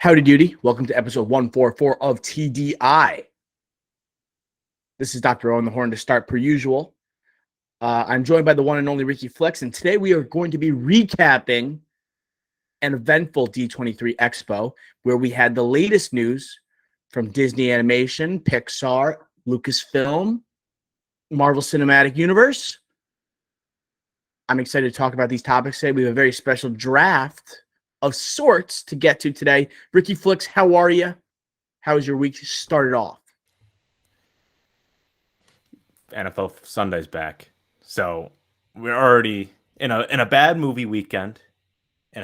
Howdy doody. Welcome to episode 144 of TDI. This is Dr. Owen the Horn to start per usual. I'm joined by the one and only Ricky Flix, and today we are going to be recapping an eventful D23 Expo where we had the latest news from Disney Animation, Pixar, Lucasfilm, Marvel Cinematic Universe. I'm excited to talk about these topics today. We have a very special draft of sorts to get to today. Ricky Flix, how are you? How is your week started off? NFL Sunday's back. So we're already in a bad movie weekend. We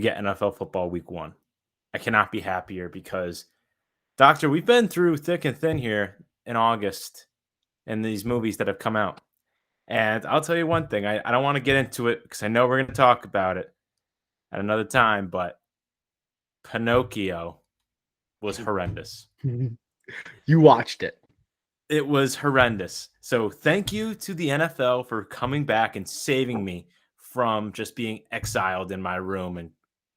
get NFL football week 1. I cannot be happier because, Doctor, we've been through thick and thin here in August in these movies that have come out. And I'll tell you one thing. I don't want to get into it because I know we're going to talk about it at another time, but Pinocchio was horrendous. You watched it. It was horrendous. So thank you to the NFL for coming back and saving me from just being exiled in my room, and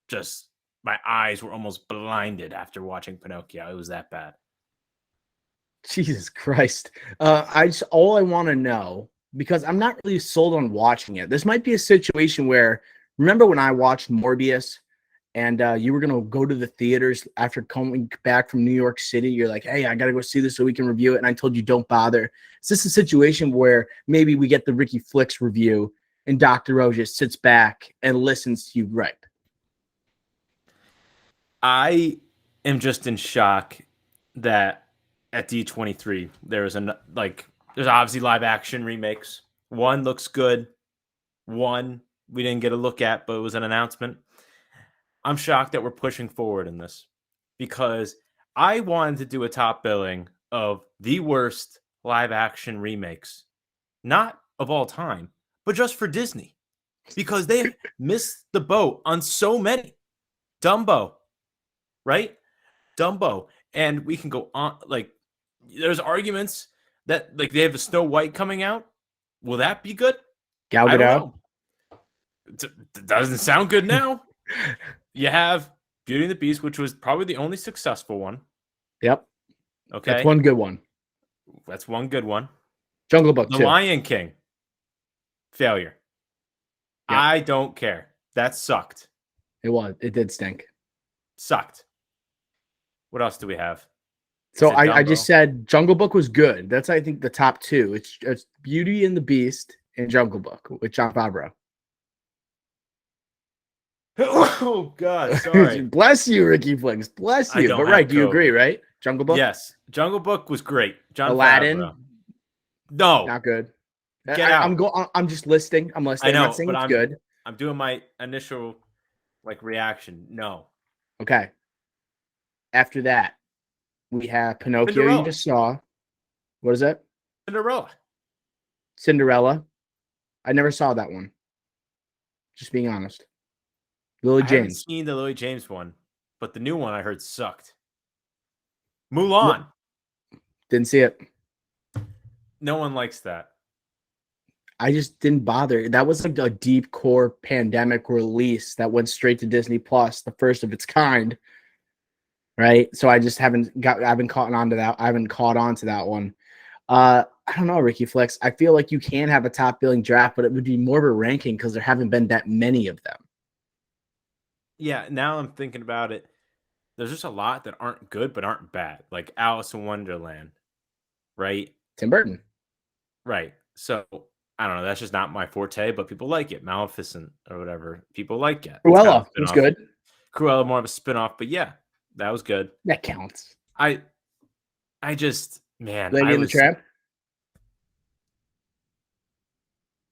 just my eyes were almost blinded after watching Pinocchio. It was that bad. Jesus Christ. All I want to know, because I'm not really sold on watching it. This might be a situation where, remember when I watched Morbius and you were going to go to the theaters after coming back from New York City? You're like, hey, I got to go see this so we can review it. And I told you, don't bother. Is this a situation where maybe we get the Ricky Flix review and Dr. O just sits back and listens to you gripe? I am just in shock that at D23 there's obviously live action remakes. One looks good. One we didn't get a look at, but it was an announcement. I'm shocked that we're pushing forward in this because I wanted to do a top billing of the worst live action remakes, not of all time, but just for Disney, because they missed the boat on so many. Dumbo, right? Dumbo. And we can go on, there's arguments that they have a Snow White coming out. Will that be good? Gal Gadot. It doesn't sound good now. You have Beauty and the Beast, which was probably the only successful one. Yep. Okay. That's one good one. Jungle Book, The too. Lion King. Failure. Yep. I don't care. That sucked. It did stink. Sucked. What else do we have? So I just said Jungle Book was good. That's, I think, the top two. It's Beauty and the Beast and Jungle Book with Jon Favreau. Oh, God. Sorry. Bless you, Ricky Flix. Bless you. But right, do you agree, right? Jungle Book? Yes. Jungle Book was great. Aladdin? Favreau. No. Not good. Get out. I'm just listing. I'm listing. I know, I'm not saying but it's good. I'm doing my initial reaction. No. Okay. After that, we have Pinocchio. Cinderella. You just saw. What is it? Cinderella. I never saw that one. Just being honest. Lily James. I haven't seen the Lily James one, but the new one I heard sucked. Mulan. Didn't see it. No one likes that. I just didn't bother. That was like a deep core pandemic release that went straight to Disney Plus, the first of its kind. Right. So I just haven't caught on to that. I haven't caught on to that one. I don't know, Ricky Flix. I feel like you can have a top billing draft, but it would be more of a ranking because there haven't been that many of them. Yeah, now I'm thinking about it. There's just a lot that aren't good but aren't bad. Like Alice in Wonderland. Right? Tim Burton. Right. So I don't know. That's just not my forte, but people like it. Maleficent or whatever. People like it. Cruella was good. Cruella, more of a spinoff, but yeah, that was good. That counts. I just, man. Lady and the Tramp?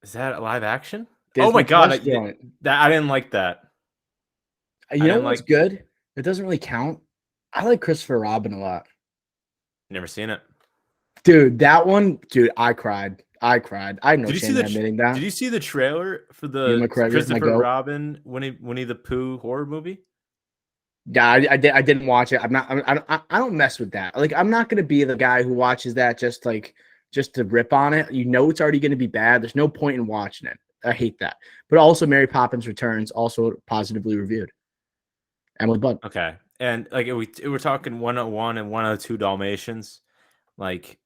Is that a live action? Disney oh my God. I didn't like that. You know what's good? It doesn't really count. I like Christopher Robin a lot. Never seen it. Dude, that one, I cried. I had no shame in admitting that. Did you see the trailer for the Christopher Robin Winnie the Pooh horror movie? Yeah, I didn't watch it. I don't mess with that. Like, I'm not gonna be the guy who watches that just to rip on it. You know it's already gonna be bad. There's no point in watching it. I hate that. But also Mary Poppins Returns, also positively reviewed. Emily Blunt. Okay. And like we're talking 101 and 102 Dalmatians. Like,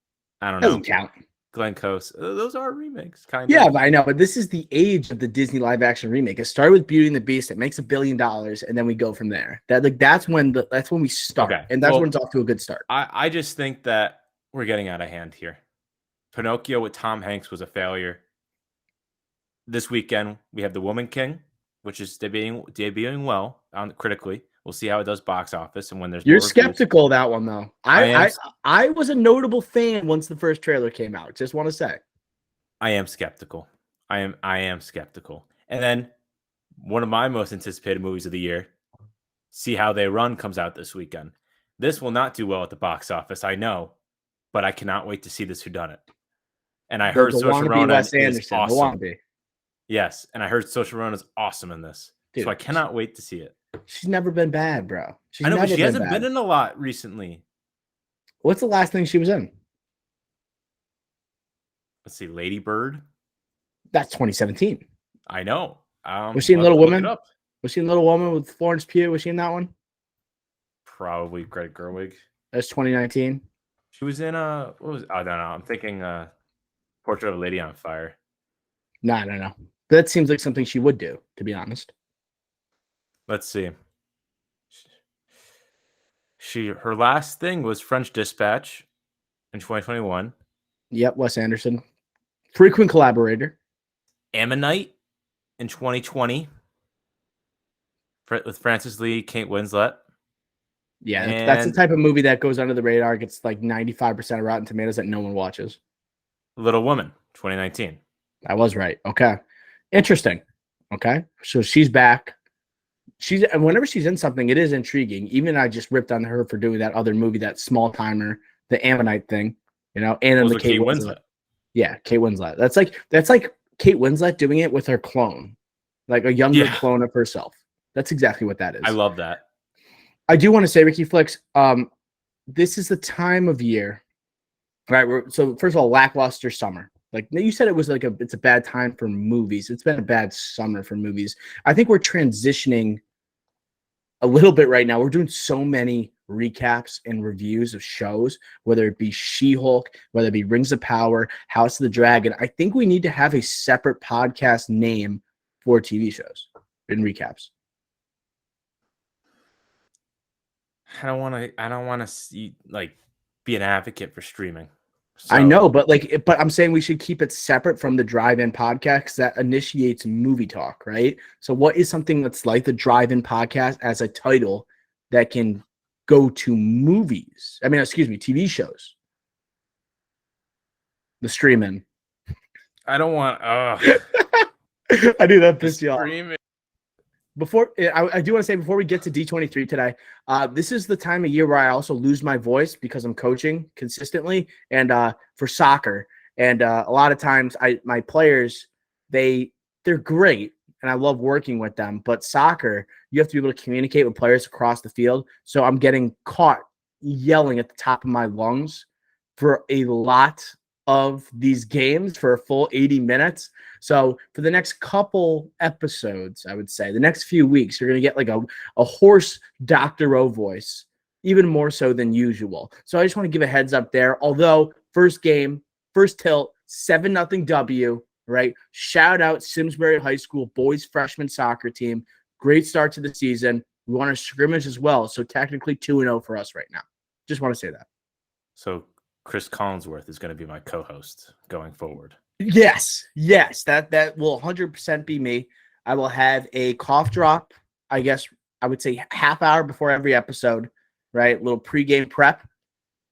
I don't know. Doesn't count. Glen Coast. Those are remakes, kind Yeah, of. but I know. But this is the age of the Disney live action remake. It started with Beauty and the Beast. It makes $1 billion, and then we go from there. That's when we start, Okay. and that's when it's off to a good start. I just think that we're getting out of hand here. Pinocchio with Tom Hanks was a failure. This weekend we have The Woman King, which is debuting well critically. We'll see how it does box office and when there's You're more skeptical of that one though. I I was a notable fan once the first trailer came out. Just want to say. I am skeptical. I am skeptical. And then one of my most anticipated movies of the year, See How They Run, comes out this weekend. This will not do well at the box office, I know, but I cannot wait to see this whodunit. And I heard Saoirse Ronan is awesome. Yes, and I heard Saoirse Ronan is awesome in this. Dude, so I cannot wait to see it. She's never been bad, bro. I know, but she hasn't been in a lot recently. What's the last thing she was in? Let's see, Lady Bird. That's 2017. I know. Was she in Little Woman? Was she in Little Woman with Florence Pugh? Was she in that one? Probably Greta Gerwig. That's 2019. She was in what was? I don't know. I'm thinking Portrait of a Lady on Fire. No. That seems like something she would do, to be honest. Let's see. Her last thing was French Dispatch in 2021. Yep, Wes Anderson. Frequent collaborator. Ammonite in 2020 with Frances Lee, Kate Winslet. Yeah, that's the type of movie that goes under the radar, gets like 95% of Rotten Tomatoes that no one watches. Little Woman, 2019. I was right. Okay. Interesting. Okay. So she's back. Whenever she's in something, it is intriguing. Even I just ripped on her for doing that other movie, that small timer, the Ammonite thing, and then the Kate Winslet. Yeah, Kate Winslet. That's like Kate Winslet doing it with her clone, like a younger clone of herself. That's exactly what that is. I love that. I do want to say, Ricky Flix, this is the time of year, right? So first of all, lackluster summer. Like you said, it was like it's a bad time for movies. It's been a bad summer for movies. I think we're transitioning a little bit right now. We're doing so many recaps and reviews of shows, whether it be She-Hulk, whether it be Rings of Power, House of the Dragon. I think we need to have a separate podcast name for TV shows and recaps. I don't want to see be an advocate for streaming. So. I know, but I'm saying we should keep it separate from the Drive-In podcast that initiates movie talk, right? So what is something that's like the Drive-In podcast as a title that can go to movies? I mean, excuse me, TV shows. The streaming. I don't want. I knew that pissed you off. Before I do want to say, before we get to D23 today, this is the time of year where I also lose my voice because I'm coaching consistently and for soccer. And a lot of times my players, they're great and I love working with them. But soccer, you have to be able to communicate with players across the field. So I'm getting caught yelling at the top of my lungs for a lot of these games for a full 80 minutes. So for the next couple episodes, I would say the next few weeks, you're going to get like a hoarse Dr. O voice, even more so than usual. So I just want to give a heads up there. Although first game, first tilt, 7-0 W, right? Shout out Simsbury High School boys freshman soccer team. Great start to the season. We want to scrimmage as well. So technically 2-0 for us right now. Just want to say that. So Chris Collinsworth is going to be my co-host going forward. Yes, that will 100% be me. I will have a cough drop, I guess I would say half hour before every episode, right? A little pregame prep,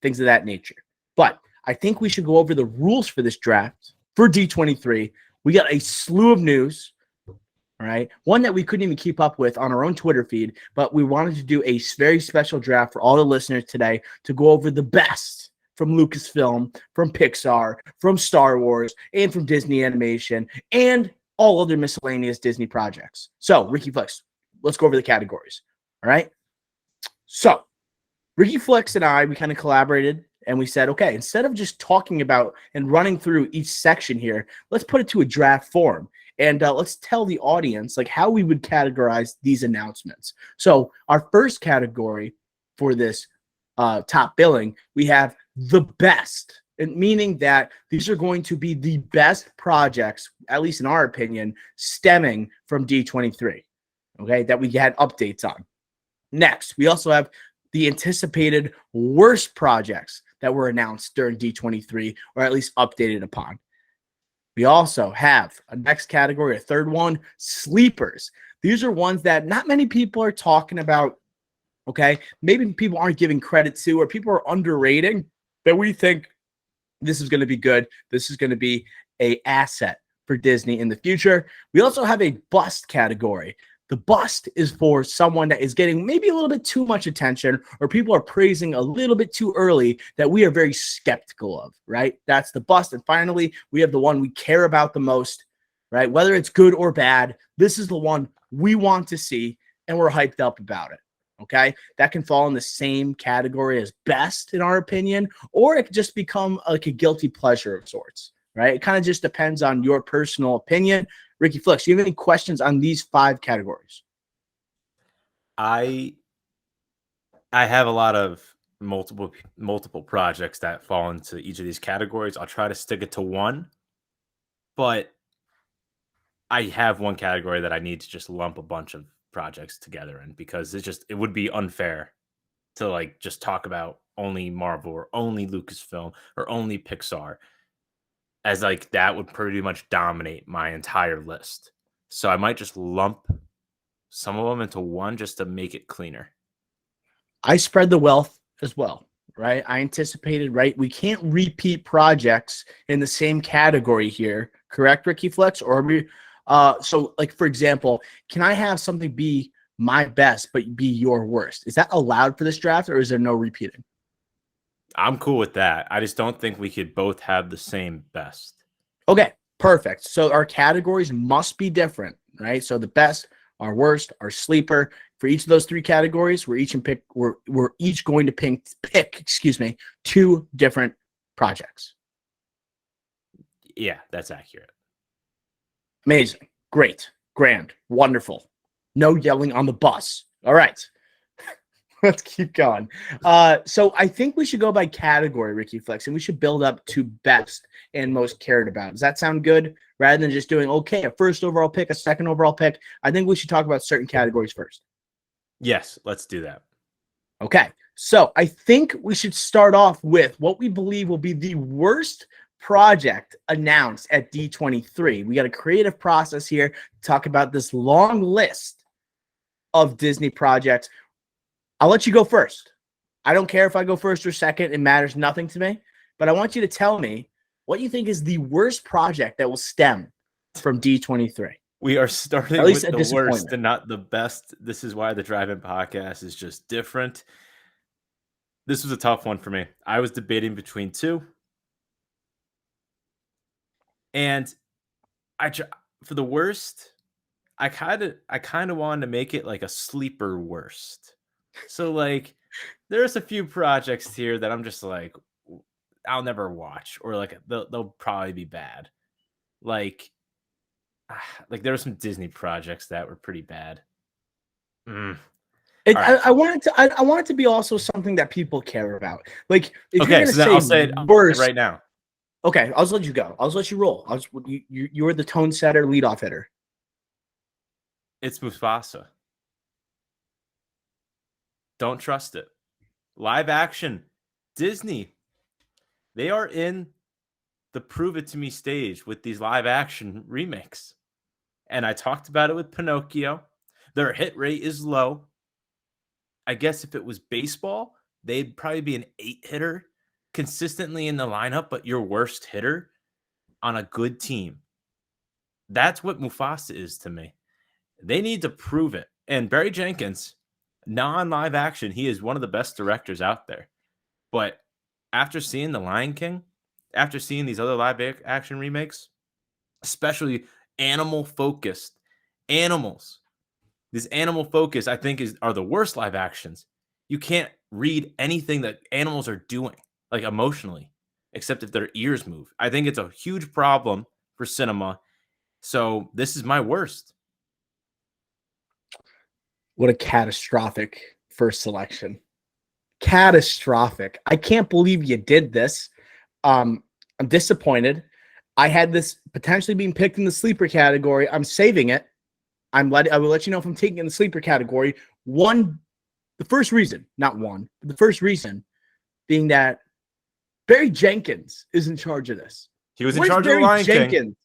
things of that nature. But I think we should go over the rules for this draft for D23. We got a slew of news, all right? One that we couldn't even keep up with on our own Twitter feed, but we wanted to do a very special draft for all the listeners today to go over the best from Lucasfilm, from Pixar, from Star Wars, and from Disney Animation, and all other miscellaneous Disney projects. So, Ricky Flex, let's go over the categories. All right? So, Ricky Flex and I, we kind of collaborated, and we said, okay, instead of just talking about and running through each section here, let's put it to a draft form. And let's tell the audience like how we would categorize these announcements. So our first category for this top billing, we have the best, and meaning that these are going to be the best projects, at least in our opinion, stemming from D23. Okay, that we had updates on. Next, we also have the anticipated worst projects that were announced during D23, or at least updated upon. We also have a next category, a third one, sleepers. These are ones that not many people are talking about. Okay, maybe people aren't giving credit to, or people are underrating, but we think this is going to be good. This is going to be an asset for Disney in the future. We also have a bust category. The bust is for someone that is getting maybe a little bit too much attention, or people are praising a little bit too early that we are very skeptical of, right? That's the bust. And finally, we have the one we care about the most, right? Whether it's good or bad, this is the one we want to see, and we're hyped up about it. Okay, that can fall in the same category as best, in our opinion, or it could just become like a guilty pleasure of sorts, right? It kind of just depends on your personal opinion. Ricky Flix, do you have any questions on these 5 categories? I have a lot of multiple projects that fall into each of these categories. I'll try to stick it to one, but I have one category that I need to just lump a bunch of projects together in, because it would be unfair to like just talk about only Marvel or only Lucasfilm or only Pixar, as like that would pretty much dominate my entire list. So I might just lump some of them into one just to make it cleaner. I spread the wealth as well, right? I anticipated, right? We can't repeat projects in the same category here, correct, Ricky Flex? Or we, so like for example, can I have something be my best but be your worst? Is that allowed for this draft, or is there no repeating? I'm cool with that. I just don't think we could both have the same best. Okay, perfect. So our categories must be different, right? So the best, our worst, our sleeper. For each of those 3 categories, we're each going to pick 2 different projects. Yeah, that's accurate. Amazing, great, grand, wonderful. No yelling on the bus. All right. Let's keep going. So I think we should go by category, Ricky Flex, and we should build up to best and most cared about. Does that sound good? Rather than just doing, okay, a first overall pick, a second overall pick, I think we should talk about certain categories first. Yes, let's do that. Okay, so I think we should start off with what we believe will be the worst project announced at D23. We got a creative process here to talk about this long list of Disney projects. I'll let you go first. I don't care if I go first or second. It matters nothing to me. But I want you to tell me what you think is the worst project that will stem from D23. We are starting at least with a the worst and not the best. This is why the Drive-In podcast is just different. This was a tough one for me. I was debating between 2. And for the worst, I kind of wanted to make it like a sleeper worst. So like there's a few projects here that I'm just like I'll never watch, or like they'll probably be bad. Like there were some Disney projects that were pretty bad. Right. I want it to be also something that people care about. Like if okay, you're so then gonna I'll say it worst right now. Okay, I'll just let you go. I'll just let you roll. You're the tone setter, leadoff hitter. It's Mufasa. Don't trust it. Live action. Disney. They are in the prove it to me stage with these live action remakes. And I talked about it with Pinocchio. Their hit rate is low. I guess if it was baseball, they'd probably be an 8-hitter consistently in the lineup, but your worst hitter on a good team. That's what Mufasa is to me. They need to prove it. And Barry Jenkins, non-live action, he is one of the best directors out there. But after seeing The Lion King, after seeing these other live action remakes, especially animal-focused animals, this animal focus, I think, are the worst live actions. You can't read anything that animals are doing, like emotionally, except if their ears move. I think it's a huge problem for cinema, So this is my worst. What a catastrophic first selection. Catastrophic. I can't believe you did this. I'm disappointed. I had this potentially being picked in the sleeper category. I'm saving it. I will let you know if I'm taking it in the sleeper category. The first reason being that Barry Jenkins is in charge of this. He was in charge of the Lion King.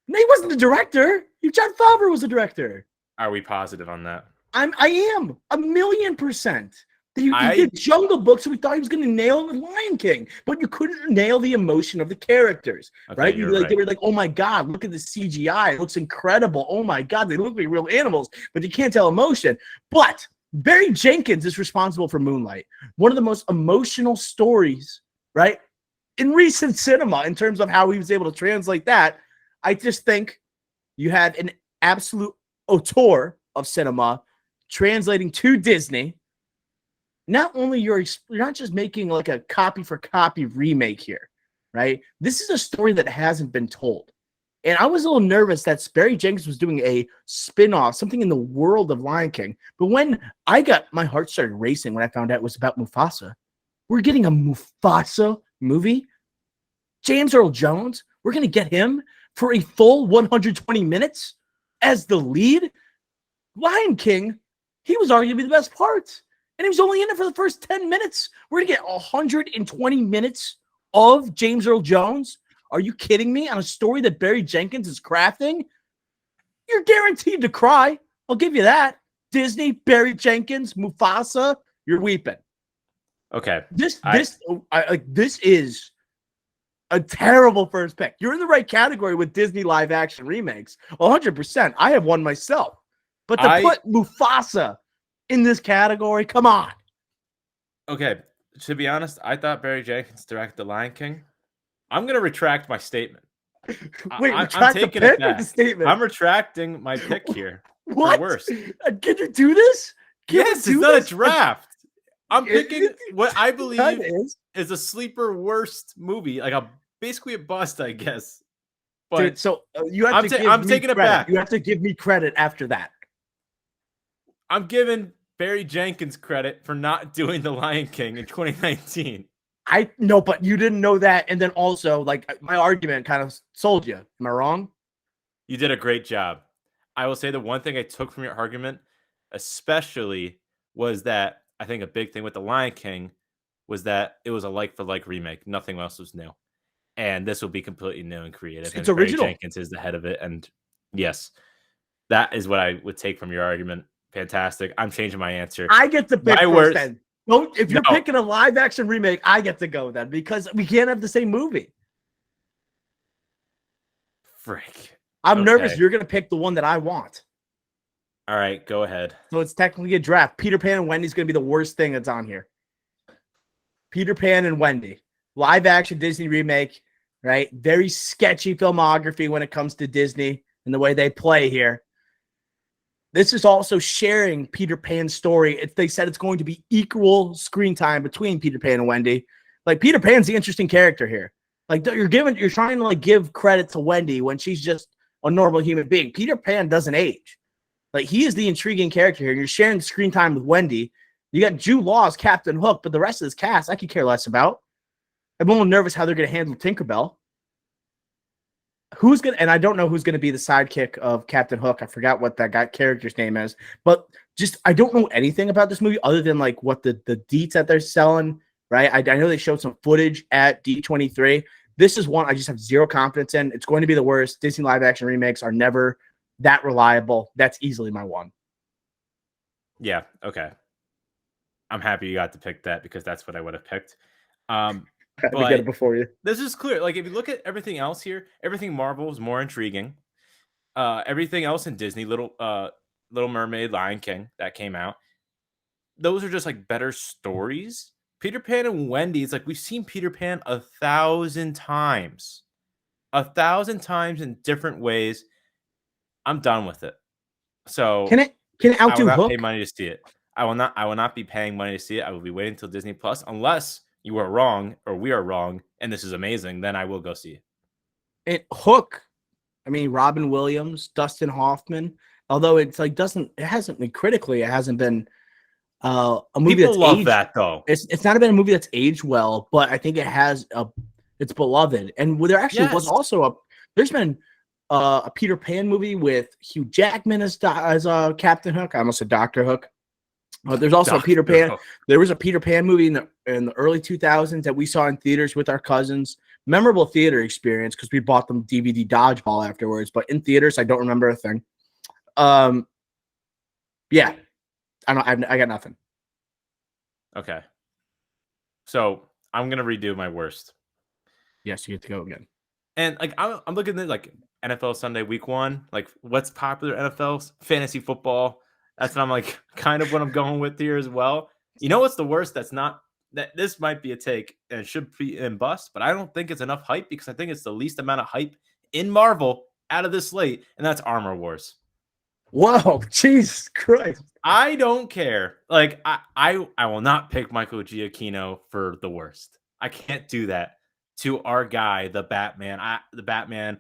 No, he wasn't the director. John Favreau was the director. Are we positive on that? I am 1,000,000%. He did Jungle Book, so we thought he was going to nail the Lion King, but you couldn't nail the emotion of the characters, right? They were like, oh my God, look at the CGI. It looks incredible. Oh my God, they look like real animals, but you can't tell emotion. But Barry Jenkins is responsible for Moonlight, one of the most emotional stories, right, in recent cinema in terms of how he was able to translate that. I just think you had an absolute auteur of cinema translating to Disney. Not only you're not just making like a copy for copy remake here, right? This is a story that hasn't been told. And I was a little nervous that Barry Jenkins was doing a spin-off, something in the world of Lion King. But when my heart started racing when I found out it was about Mufasa. We're getting a Mufasa movie. James Earl Jones, we're going to get him for a full 120 minutes as the lead. Lion King, he was arguably the best part. And he was only in it for the first 10 minutes. We're going to get 120 minutes of James Earl Jones. Are you kidding me? On a story that Barry Jenkins is crafting? You're guaranteed to cry. I'll give you that. Disney, Barry Jenkins, Mufasa, you're weeping. Okay. This is a terrible first pick. You're in the right category with Disney live action remakes. 100%. I have one myself. But to put Mufasa in this category, come on. Okay. To be honest, I thought Barry Jenkins directed The Lion King. I'm going to retract my statement. Wait, I'm taking it back. The statement. I'm retracting my pick here. What? Worst. Can you do this? Yes, it's not a draft. I'm picking what I believe is a sleeper worst movie, like basically a bust, I guess. But dude, so you have to give me taking credit. It back. You have to give me credit after that. I'm giving Barry Jenkins credit for not doing The Lion King in 2019. I know, but you didn't know that, and then also, like, my argument kind of sold you. Am I wrong? You did a great job. I will say the one thing I took from your argument, especially, was that I think a big thing with The Lion King was that it was a like-for-like remake. Nothing else was new. And this will be completely new and creative. It's original. Barry Jenkins is the head of it. And yes, that is what I would take from your argument. Fantastic. I'm changing my answer. I get to pick first then. If you're picking a live-action remake, I get to go then because we can't have the same movie. Frick. I'm nervous. You're going to pick the one that I want. All right, go ahead. So it's technically a draft. Peter Pan and Wendy's going to be the worst thing that's on here. Peter Pan and Wendy. Live-action Disney remake, right? Very sketchy filmography when it comes to Disney and the way they play here. This is also sharing Peter Pan's story. They said it's going to be equal screen time between Peter Pan and Wendy. Like, Peter Pan's the interesting character here. Like, you're trying to like give credit to Wendy when she's just a normal human being. Peter Pan doesn't age. Like, he is the intriguing character here. You're sharing screen time with Wendy. You got Jude Law as Captain Hook, but the rest of this cast I could care less about. I'm a little nervous how they're going to handle Tinkerbell. And I don't know who's going to be the sidekick of Captain Hook. I forgot what that character's name is, but I don't know anything about this movie other than like what the deets that they're selling, right? I know they showed some footage at D23. This is one I just have zero confidence in. It's going to be the worst. Disney live action remakes are never that reliable. That's easily my one. Yeah. Okay. I'm happy you got to pick that because that's what I would have picked. But get it before you. This is clear. Like, if you look at everything else here, everything Marvel is more intriguing. Everything else in Disney, Little Mermaid, Lion King, that came out. Those are just like better stories. Peter Pan and Wendy, it's like we've seen Peter Pan 1,000 times. 1,000 times in different ways. I'm done with it. So can it outdo I will not Hook? pay money to see it. I will not be paying money to see it. I will be waiting until Disney Plus, unless you are wrong or we are wrong and this is amazing, then I will go see it. Hook, I mean, Robin Williams, Dustin Hoffman. Although it's like it hasn't been critically, it hasn't been a movie People that's love aged. that though. It's not been a movie that's aged well, but I think it's beloved. And there actually was Yes. also there's been a Peter Pan movie with Hugh Jackman as Captain Hook. I almost said Doctor Hook. But there's also a Peter Pan. There was a Peter Pan movie in the early 2000s that we saw in theaters with our cousins. Memorable theater experience because we bought them DVD dodgeball afterwards. But in theaters, I don't remember a thing. Yeah, I got nothing. Okay. So I'm gonna redo my worst. Yes, you get to go again. And like I'm looking at like NFL Sunday Week 1, like what's popular NFL fantasy football. That's what I'm like kind of what I'm going with here as well. You know what's the worst? That this might be a take and it should be in bust, but I don't think it's enough hype because I think it's the least amount of hype in Marvel out of this slate, and that's Armor Wars. Whoa, Jesus Christ. I don't care. Like I will not pick Michael Giacchino for the worst. I can't do that to our guy, the Batman. The Batman,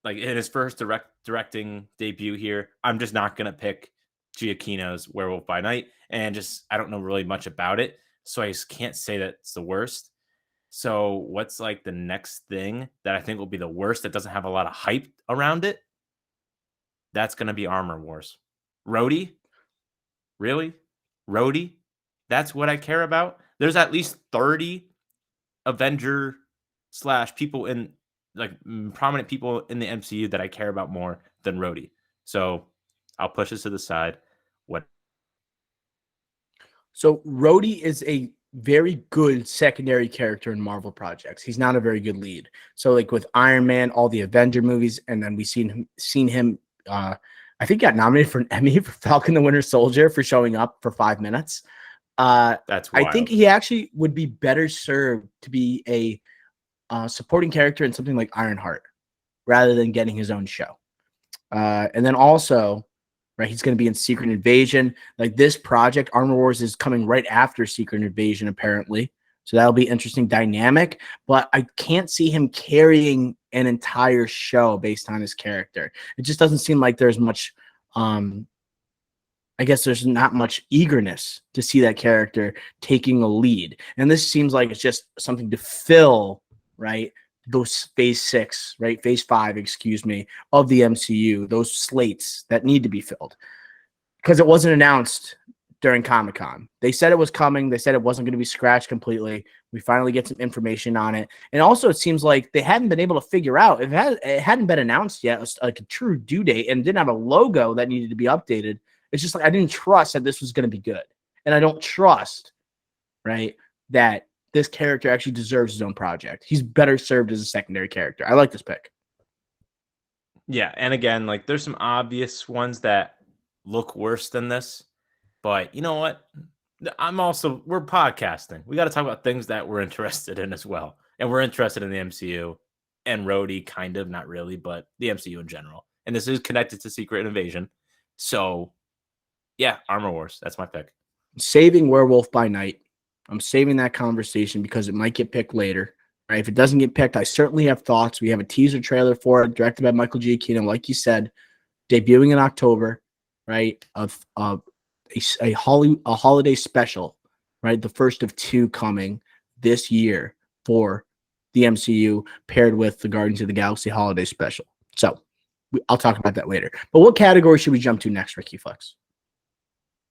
like in his first directing debut here, I'm just not gonna pick Giacchino's Werewolf by Night, and just I don't know really much about it, so I just can't say that it's the worst. So what's like the next thing that I think will be the worst that doesn't have a lot of hype around it? That's gonna be Armor Wars. Rhodey? Really? Rhodey? That's what I care about? There's at least 30 Avenger / people in like prominent people in the MCU that I care about more than Rhodey. So I'll push this to the side. What? So Rhodey is a very good secondary character in Marvel projects. He's not a very good lead. So like with Iron Man, all the Avenger movies, and then we seen him I think got nominated for an Emmy for Falcon the Winter Soldier for showing up for 5 minutes. That's wild. I think he actually would be better served to be a supporting character in something like Ironheart rather than getting his own show. And then also, right, he's going to be in Secret Invasion. Like this project, Armor Wars, is coming right after Secret Invasion, apparently. So that'll be interesting dynamic. But I can't see him carrying an entire show based on his character. It just doesn't seem like there's much. I guess there's not much eagerness to see that character taking a lead. And this seems like it's just something to fill, right? Those phase 6, right? Phase 5, excuse me, of the MCU, those slates that need to be filled. Because it wasn't announced during Comic-Con. They said it was coming. They said it wasn't going to be scratched completely. We finally get some information on it. And also it seems like they hadn't been able to figure out, if it hadn't been announced yet, like a true due date, and didn't have a logo that needed to be updated. It's just like I didn't trust that this was going to be good. And I don't trust, right, that this character actually deserves his own project. He's better served as a secondary character. I like this pick. Yeah, and again, like there's some obvious ones that look worse than this, but you know what? We're podcasting. We got to talk about things that we're interested in as well. And we're interested in the MCU and Rhodey, kind of, not really, but the MCU in general. And this is connected to Secret Invasion. So yeah, Armor Wars. That's my pick. Saving Werewolf by Night. I'm saving that conversation because it might get picked later. Right? If it doesn't get picked, I certainly have thoughts. We have a teaser trailer for it, directed by Michael Giacchino, like you said, debuting in October, right? Of a holiday special, right? The first of 2 coming this year for the MCU, paired with the Guardians of the Galaxy holiday special. So I'll talk about that later. But what category should we jump to next, Ricky Flex?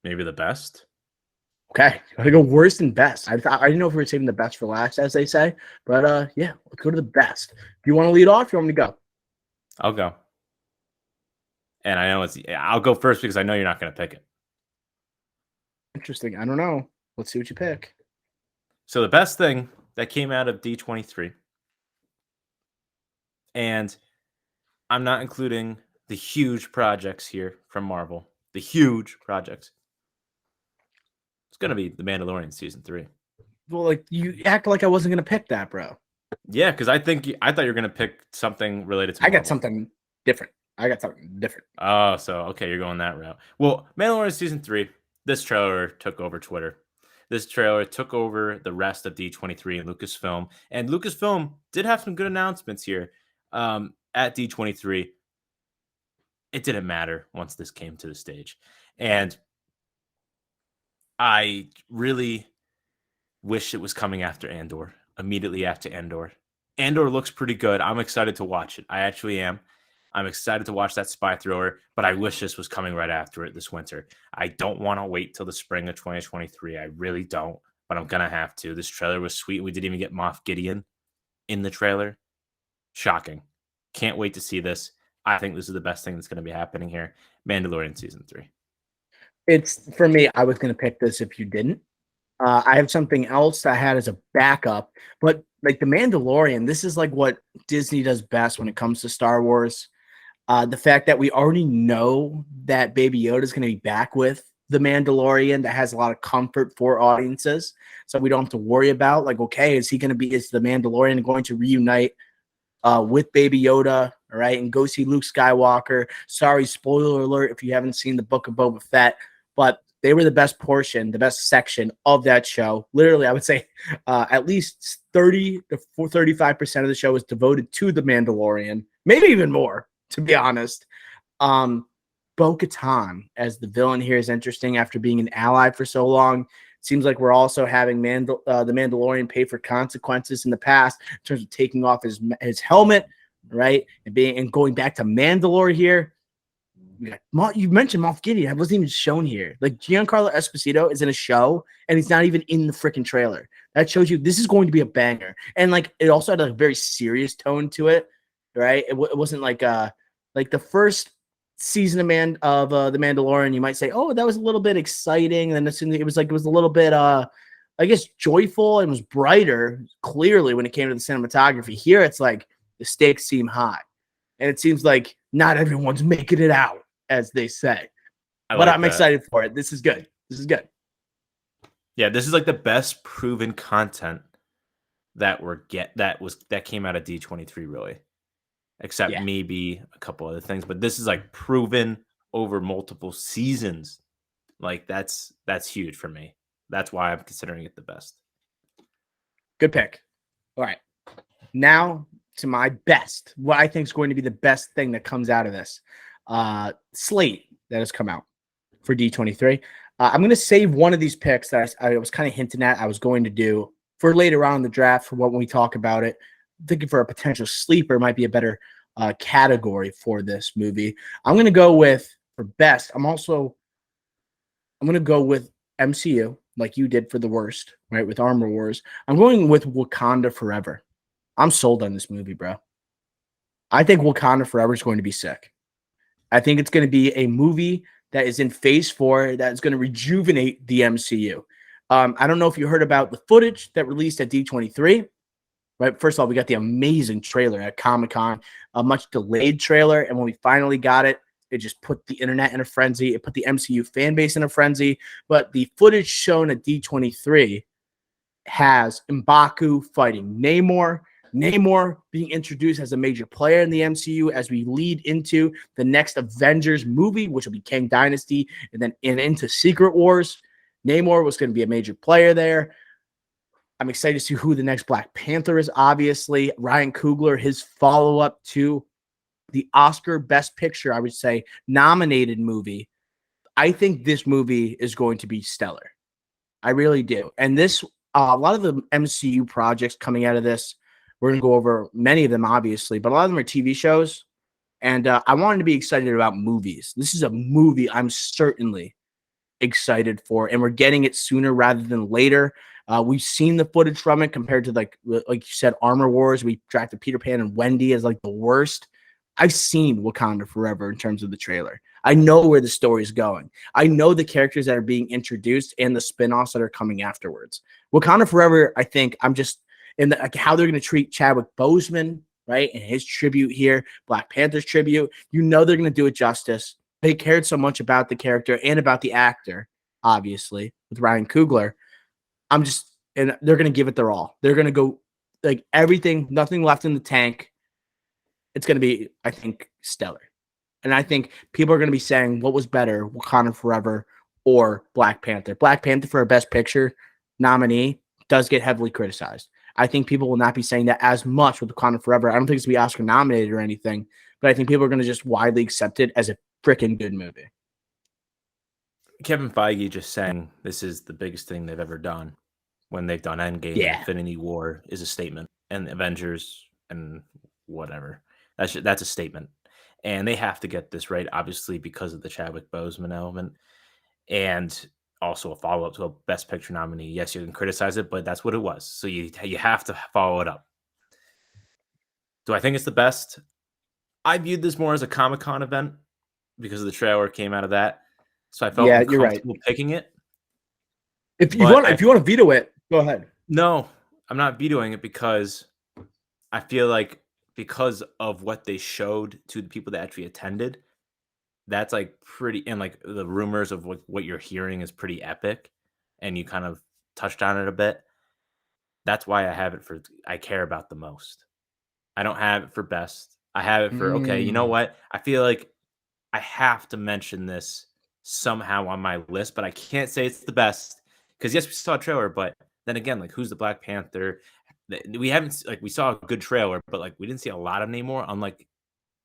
Maybe the best. Okay, gotta go worst and best. I didn't know if we were saving the best for last, as they say, but yeah, let's go to the best. Do you want to lead off? Or you want me to go? I'll go. And I know I'll go first because I know you're not going to pick it. Interesting. I don't know. Let's see what you pick. So the best thing that came out of D23, and I'm not including the huge projects here from Marvel, the huge projects. It's going to be The Mandalorian Season 3. Well, like you act like I wasn't going to pick that, bro. Yeah, because I thought you were going to pick something related to Marvel. I got something different. Oh, so, okay, you're going that route. Well, Mandalorian Season 3, this trailer took over Twitter. This trailer took over the rest of D23 and Lucasfilm. And Lucasfilm did have some good announcements here. at D23, it didn't matter once this came to the stage. And I really wish it was coming after Andor, immediately after Andor. Andor looks pretty good. I'm excited to watch it. I actually am. I'm excited to watch that spy thriller, but I wish this was coming right after it this winter. I don't want to wait till the spring of 2023. I really don't, but I'm going to have to. This trailer was sweet. We didn't even get Moff Gideon in the trailer. Shocking. Can't wait to see this. I think this is the best thing that's going to be happening here. Mandalorian season 3. It's for me. I was going to pick this if you didn't. I have something else I had as a backup, but like the Mandalorian, this is like what Disney does best when it comes to Star Wars. The fact that we already know that Baby Yoda is going to be back with the Mandalorian, that has a lot of comfort for audiences, so we don't have to worry about like, okay, is the Mandalorian going to reunite with Baby Yoda, all right, and go see Luke Skywalker? Sorry, spoiler alert if you haven't seen the Book of Boba Fett, but they were the best portion, the best section of that show. Literally, I would say at least 30 to 35% of the show is devoted to the Mandalorian, maybe even more, to be honest. Bo-Katan as the villain here is interesting after being an ally for so long. It seems like we're also having the Mandalorian pay for consequences in the past in terms of taking off his helmet, right, and going back to Mandalore here. You mentioned Moff Gideon. I wasn't even shown here. Like, Giancarlo Esposito is in a show, and he's not even in the freaking trailer. That shows you this is going to be a banger. And like, it also had a very serious tone to it, right? It wasn't like the first season of the Mandalorian. You might say, oh, that was a little bit exciting, and then it was a little bit I guess joyful, and was brighter clearly when it came to the cinematography. Here, it's like the stakes seem high, and it seems like not everyone's making it out, as they say. But I'm excited for it. This is good. This is good. Yeah, this is like the best proven content that came out of D23, really. Except maybe a couple other things, but this is like proven over multiple seasons. Like that's huge for me. That's why I'm considering it the best. Good pick. All right. Now to my best, what I think is going to be the best thing that comes out of this slate that has come out for D23. I'm going to save one of these picks that I was kind of hinting at I was going to do for later on in the draft for when we talk about it. I'm thinking for a potential sleeper might be a better category for this movie. I'm going to go with, for best, I'm going to go with MCU, like you did for the worst, right, with Armor Wars. I'm going with Wakanda Forever. I'm sold on this movie, bro. I think Wakanda Forever is going to be sick. I think it's going to be a movie that is in phase 4 that is going to rejuvenate the MCU. I don't know if you heard about the footage that released at D23. Right. First of all, we got the amazing trailer at Comic-Con, a much delayed trailer. And when we finally got it, it just put the internet in a frenzy. It put the MCU fan base in a frenzy. But the footage shown at D23 has M'Baku fighting Namor. Namor being introduced as a major player in the MCU as we lead into the next Avengers movie, which will be Kang Dynasty, and then into Secret Wars. Namor was going to be a major player there. I'm excited to see who the next Black Panther is, obviously. Ryan Coogler, his follow-up to the Oscar Best Picture, I would say, nominated movie. I think this movie is going to be stellar. I really do. And this, a lot of the MCU projects coming out of this, we're going to go over many of them, obviously, but a lot of them are TV shows. And I wanted to be excited about movies. This is a movie I'm certainly excited for, and we're getting it sooner rather than later. We've seen the footage from it compared to like you said, Armor Wars. We drafted Peter Pan and Wendy as like the worst. I've seen Wakanda Forever in terms of the trailer. I know where the story is going. I know the characters that are being introduced and the spinoffs that are coming afterwards. Wakanda Forever, I think I'm just in the, like, how they're going to treat Chadwick Boseman, right, and his tribute here, Black Panther's tribute. You know they're going to do it justice. They cared so much about the character and about the actor, obviously, with Ryan Coogler. And they're going to give it their all. They're going to go like everything, nothing left in the tank. It's going to be, I think, stellar. And I think people are going to be saying, what was better, Wakanda Forever or Black Panther? Black Panther for a Best Picture nominee does get heavily criticized. I think people will not be saying that as much with Wakanda Forever. I don't think it's going to be Oscar nominated or anything, but I think people are going to just widely accept it as a freaking good movie. Kevin Feige just saying this is the biggest thing they've ever done when they've done Endgame and Infinity War is a statement, and Avengers and whatever. That's a statement. And they have to get this right, obviously, because of the Chadwick Boseman element. And also a follow-up to a Best Picture nominee. Yes, you can criticize it, but that's what it was. So you have to follow it up. Do I think it's the best? I viewed this more as a Comic-Con event because of the trailer came out of that. So I felt uncomfortable picking it. If you want to veto it, go ahead. No, I'm not vetoing it because I feel like because of what they showed to the people that actually attended, that's like pretty, and like the rumors of what you're hearing is pretty epic, and you kind of touched on it a bit. That's why I have it for I care about the most. I don't have it for best. I have it for okay, you know what? I feel like I have to mention this somehow on my list, but I can't say it's the best because yes, we saw a trailer, but then again, like who's the Black Panther? We haven't we saw a good trailer, but like we didn't see a lot of Namor, unlike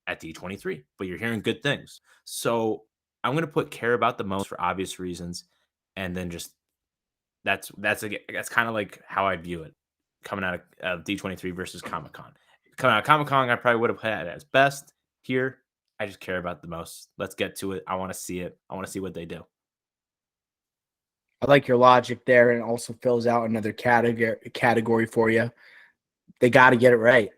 at D23. But you're hearing good things, so I'm gonna put care about the most for obvious reasons, and then just that's kind of like how I view it coming out of D23 versus Comic-Con. Coming out of Comic-Con, I probably would have had it as best. Here, I just care about the most. Let's get to it. I want to see it. I want to see what they do. I like your logic there, and also fills out another category for you. They got to get it right.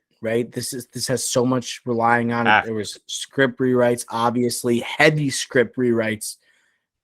This has so much relying on it. There was script rewrites, obviously heavy script rewrites.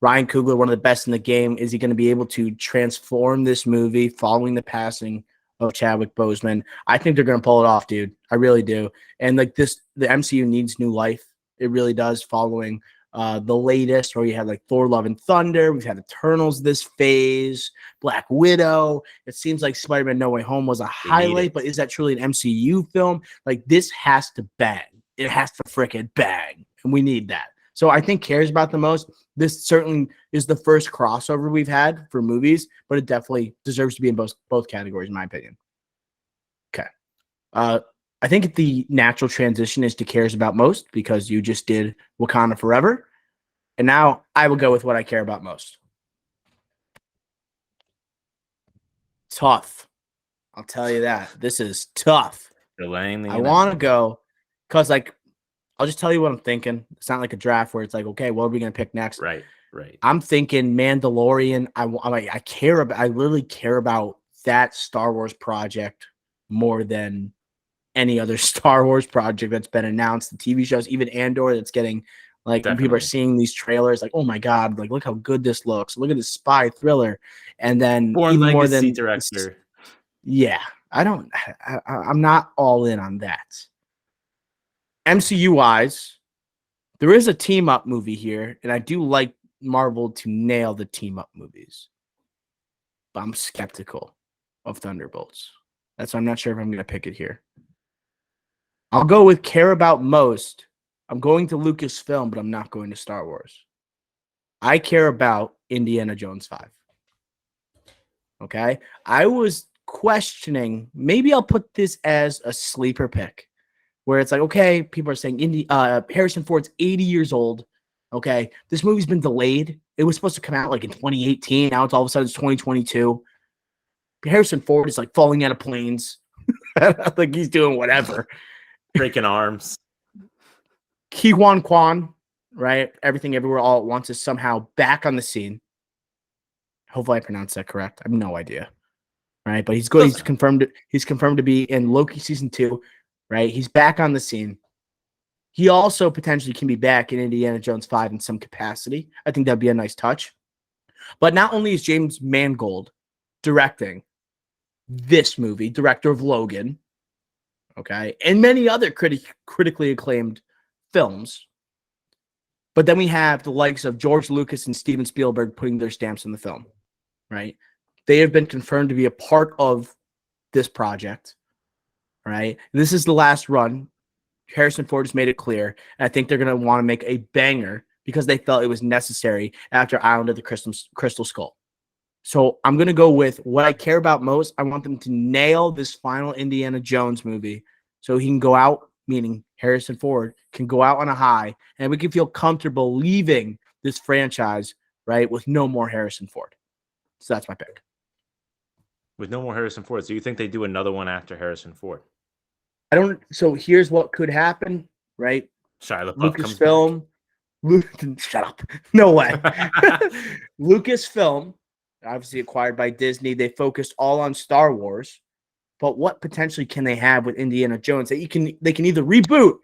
Ryan Coogler, one of the best in the game. Is he going to be able to transform this movie following the passing of Chadwick Boseman? I think they're going to pull it off, dude. I really do. And like this, the MCU needs new life. It really does. Following the latest, where you had like Thor: Love and Thunder, we've had Eternals this phase, Black Widow. It seems like Spider-Man: No Way Home was a highlight, but is that truly an MCU film? Like this has to bang. It has to frickin' bang, and we need that. So I think cares about the most. This certainly is the first crossover we've had for movies, but it definitely deserves to be in both categories, in my opinion. Okay. I think the natural transition is to cares about most because you just did Wakanda Forever. And now I will go with what I care about most. Tough. I'll tell you that. This is tough. I want to go because, like, I'll just tell you what I'm thinking. It's not like a draft where it's like, okay, what are we going to pick next? Right. I'm thinking Mandalorian. I care about. I literally care about that Star Wars project more than any other Star Wars project that's been announced. The TV shows, even Andor, that's getting like when people are seeing these trailers, like, oh my god, like look how good this looks. Look at this spy thriller, and then Born even Legacy more than director. Yeah, I'm not all in on that. MCU wise, there is a team up movie here, and I do like Marvel to nail the team up movies, but I'm skeptical of Thunderbolts. That's why I'm not sure if I'm going to pick it here. I'll go with care about most. I'm going to Lucasfilm, but I'm not going to Star Wars. I care about Indiana Jones 5. Okay? I was questioning, maybe I'll put this as a sleeper pick, where it's like, okay, people are saying Harrison Ford's 80 years old. Okay, this movie's been delayed. It was supposed to come out like in 2018. Now it's all of a sudden it's 2022. Harrison Ford is like falling out of planes. Like he's doing whatever. Breaking arms. Ki-Hwan Kwan, right? Everything Everywhere All at Once is somehow back on the scene. Hopefully I pronounced that correct. I have no idea. Right? But he's good. He's confirmed to be in Loki season 2. Right? He's back on the scene. He also potentially can be back in Indiana Jones 5 in some capacity. I think that'd be a nice touch. But not only is James Mangold directing this movie, director of Logan, okay, and many other critically acclaimed films, but then we have the likes of George Lucas and Steven Spielberg putting their stamps in the film, right? They have been confirmed to be a part of this project, right? This is the last run. Harrison Ford has made it clear, and I think they're going to want to make a banger because they felt it was necessary after Island of the Crystal Skull. So I'm going to go with what I care about most. I want them to nail this final Indiana Jones movie so he can go out, meaning Harrison Ford, can go out on a high, and we can feel comfortable leaving this franchise, right, with no more Harrison Ford. So that's my pick. With no more Harrison Ford. So you think they do another one after Harrison Ford? So here's what could happen, right? Shia LaBeouf comes back. Lucasfilm. Shut up. No way. Lucasfilm, obviously acquired by Disney, they focused all on Star Wars. But what potentially can they have with Indiana Jones that they can either reboot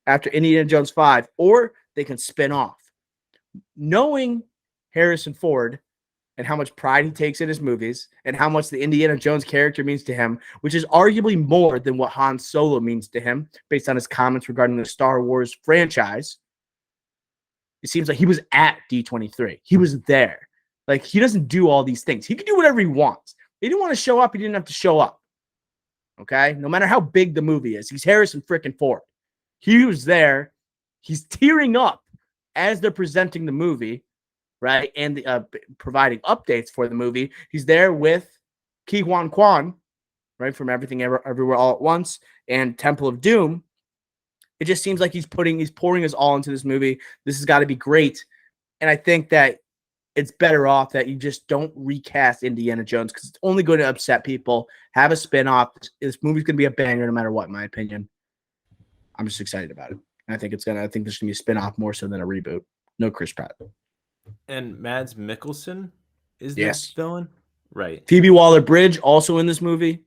after Indiana Jones 5 or they can spin off? Knowing Harrison Ford and how much pride he takes in his movies and how much the Indiana Jones character means to him, which is arguably more than what Han Solo means to him based on his comments regarding the Star Wars franchise. It seems like he was at D23. He was there. Like, he doesn't do all these things. He can do whatever he wants. If he didn't want to show up, he didn't have to show up. Okay? No matter how big the movie is, he's Harrison freaking Ford. He was there. He's tearing up as they're presenting the movie, right? And providing updates for the movie. He's there with Ke Huy Quan, right? From Everything Everywhere All at Once and Temple of Doom. It just seems like he's pouring his all into this movie. This has got to be great. And I think that it's better off that you just don't recast Indiana Jones because it's only going to upset people. Have a spinoff. This movie's going to be a banger no matter what, in my opinion. I'm just excited about it. I think there's going to be a spinoff more so than a reboot. No Chris Pratt. And Mads Mikkelsen is the villain? Right. Phoebe Waller-Bridge also in this movie.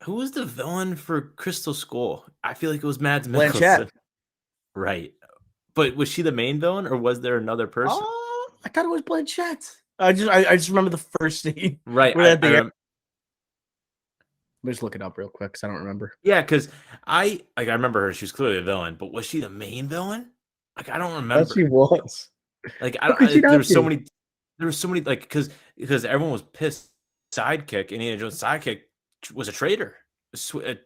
Who was the villain for Crystal Skull? I feel like it was Mads Mikkelsen. Blanchett. Right. But was she the main villain or was there another person? Oh, I thought it was Blanchett. I just remember the first scene. Right. Let me just look it up real quick because I don't remember. Yeah, because I remember her. She was clearly a villain, but was she the main villain? Like, I don't remember. Yes, she was. Like, there were so many like because everyone was pissed. Sidekick, Indiana Jones' sidekick was a traitor. Went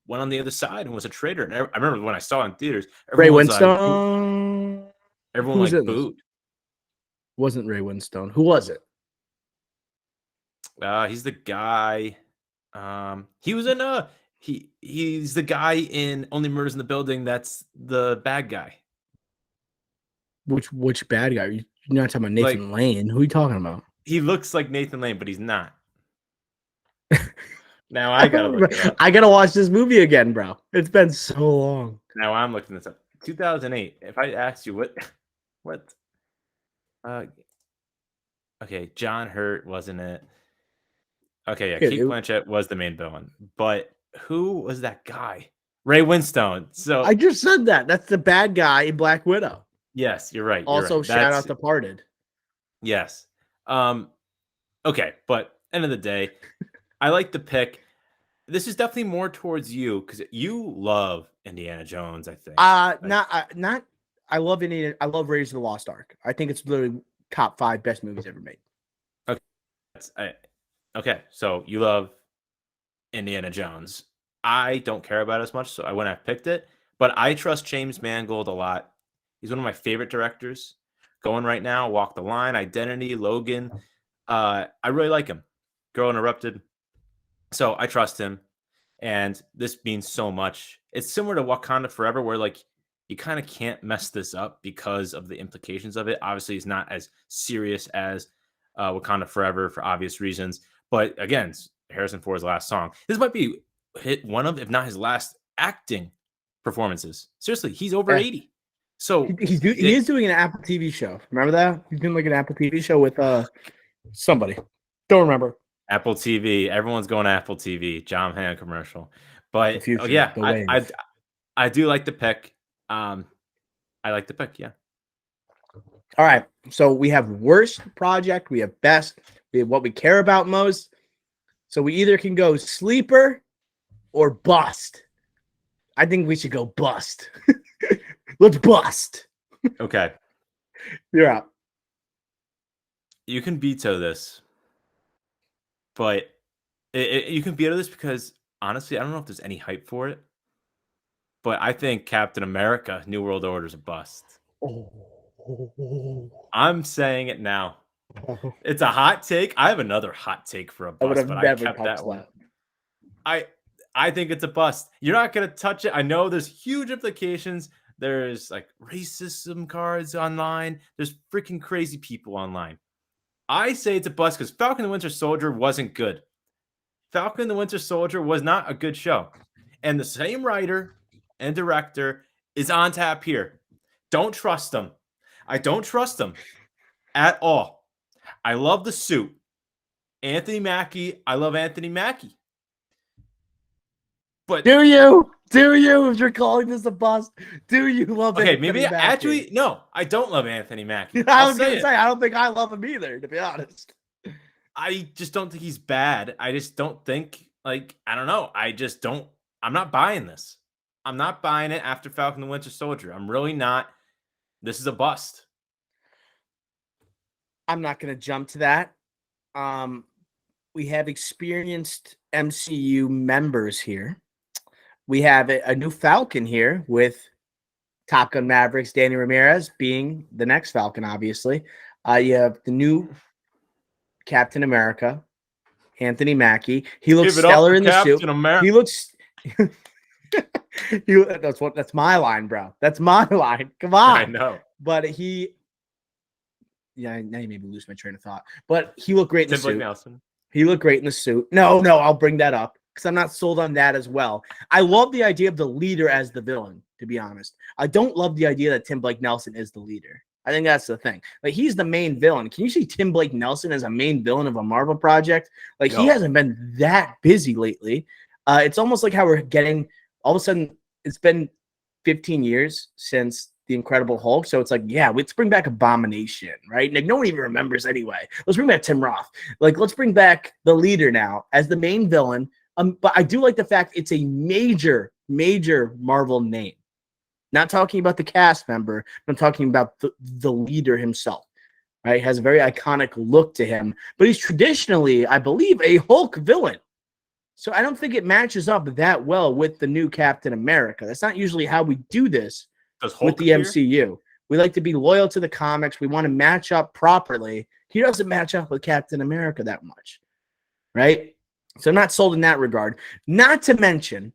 on the other side and was a traitor. And I remember when I saw it in theaters, Ray Winstone. Everyone like booed. Wasn't Ray Winstone? Who was it? He's the guy. He was in he's the guy in Only Murders in the Building. That's the bad guy. Which bad guy? You're not talking about Nathan Lane. Who are you talking about? He looks like Nathan Lane, but he's not. Now I gotta look it up. I gotta watch this movie again, bro. It's been so long. Now I'm looking this up. 2008. If I asked you what? Okay, John Hurt wasn't it? Okay, yeah, Keith Blanchett was the main villain, but who was that guy? Ray Winstone. So I just said that. That's the bad guy in Black Widow. Yes, you're right. Also, shout out Departed. Yes. Okay, but end of the day, I like the pick. This is definitely more towards you because you love Indiana Jones. I think. Not. I love Indiana. I love Raiders of the Lost Ark. I think it's literally top 5 best movies ever made. Okay. Okay, so you love Indiana Jones. I don't care about it as much, so I wouldn't have picked it. But I trust James Mangold a lot. He's one of my favorite directors going right now. Walk the Line, Identity, Logan. I really like him. Girl Interrupted. So I trust him. And this means so much. It's similar to Wakanda Forever, where like you kind of can't mess this up because of the implications of it. Obviously, it's not as serious as Wakanda Forever for obvious reasons. But again, Harrison Ford's last song. This might be one of, if not his last acting performances. Seriously, he's over 80. So he is doing an Apple TV show. Remember that? He's doing like an Apple TV show with somebody. Don't remember. Apple TV. Everyone's going to Apple TV. John Hamm commercial. But I do like the pick. I like the pick. Yeah. All right. So we have worst project. We have best. We have what we care about most. So we either can go sleeper or bust. I think we should go bust. Let's bust. Okay. You're up. You can veto this. But you can veto this because, honestly, I don't know if there's any hype for it. But I think Captain America, New World Order is a bust. Oh. I'm saying it now. It's a hot take. I have another hot take for a I would bust, have but I never kept that touched one. that. I think it's a bust. You're not gonna touch it. I know there's huge implications. There's like racism cards online. There's freaking crazy people online. I say it's a bust because Falcon and the Winter Soldier wasn't good. Falcon and the Winter Soldier was not a good show. And the same writer and director is on tap here. Don't trust them. I don't trust them at all. I love the suit. Anthony Mackie, I love Anthony Mackie. But Do you? Do you? If you're calling this a bust, do you love okay, Anthony maybe Mackie? actually, no, I don't love Anthony Mackie. I I'll was gonna say say it. I don't think I love him either, to be honest. I just don't think he's bad. I just don't think, like, I don't know. I just don't, I'm not buying this. I'm not buying it after Falcon the Winter Soldier. I'm really not. This is a bust. I'm not gonna jump to that. We have experienced MCU members here. We have a new Falcon here with Top Gun Mavericks, Danny Ramirez being the next Falcon, obviously. You have the new Captain America, Anthony Mackie. He looks Give it up stellar for in the suit. Captain America. He looks. That's my line, bro. That's my line. Come on. I know. But he. Yeah, now you made me lose my train of thought. But he looked great in the Tim Blake suit. Nelson. He looked great in the suit. No, I'll bring that up because I'm not sold on that as well. I love the idea of the leader as the villain, to be honest. I don't love the idea that Tim Blake Nelson is the leader. I think that's the thing. Like, he's the main villain. Can you see Tim Blake Nelson as a main villain of a Marvel project? Like, he No. hasn't been that busy lately. It's almost like how we're getting, all of a sudden, it's been 15 years since the Incredible Hulk. So it's like, yeah, let's bring back Abomination, right? Like, no one even remembers anyway. Let's bring back Tim Roth. Like, let's bring back the leader now as the main villain. But I do like the fact it's a major Marvel name. Not talking about the cast member. I'm talking about the leader himself. Right? Has a very iconic look to him. But he's traditionally, I believe, a Hulk villain. So I don't think it matches up that well with the new Captain America. That's not usually how we do this with the MCU. We like to be loyal to the comics. We want to match up properly. He doesn't match up with Captain America that much, right? So I'm not sold in that regard. Not to mention,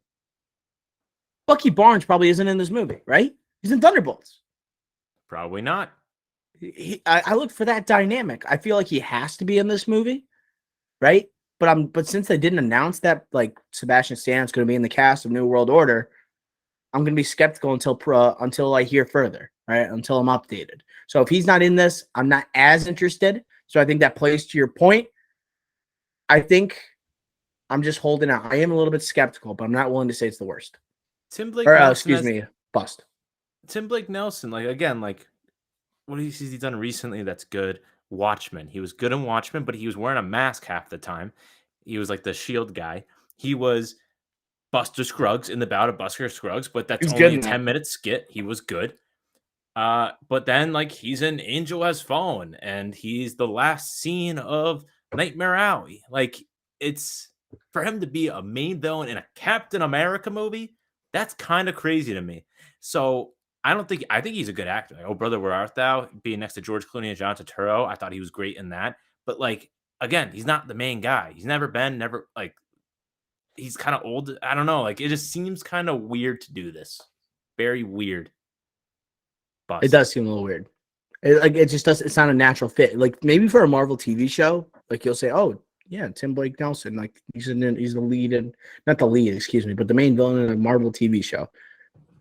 Bucky Barnes probably isn't in this movie, right? He's in Thunderbolts. Probably not. I look for that dynamic. I feel like he has to be in this movie, right? But since they didn't announce that, like, Sebastian Stan's going to be in the cast of New World Order, I'm going to be skeptical until I hear further, right? Until I'm updated. So if he's not in this, I'm not as interested. So I think that plays to your point. I think I'm just holding out. I am a little bit skeptical, but I'm not willing to say it's the worst. Tim Blake Nelson. Bust. Tim Blake Nelson, like, again, like, what has he done recently that's good? Watchmen. He was good in Watchmen, but he was wearing a mask half the time. He was like the shield guy. He was Buster Scruggs in the Bout of Buster Scruggs, but that's only a 10-minute skit. He was good. But then, like, he's in Angel Has Fallen, and he's the last scene of Nightmare Alley. Like, it's for him to be a main villain in a Captain America movie, that's kind of crazy to me. So I think he's a good actor. Like, Oh Brother, Where Art Thou? Being next to George Clooney and John Turturro, I thought he was great in that. But, like, again, he's not the main guy. He's never like, he's kind of old. I don't know. Like, it just seems kind of weird to do this. Very weird. Bust. It does seem a little weird. It just does. It's not a natural fit. Like, maybe for a Marvel TV show, like, you'll say, oh yeah, Tim Blake Nelson, like, he's the lead, and not the lead, excuse me, but the main villain in a Marvel TV show.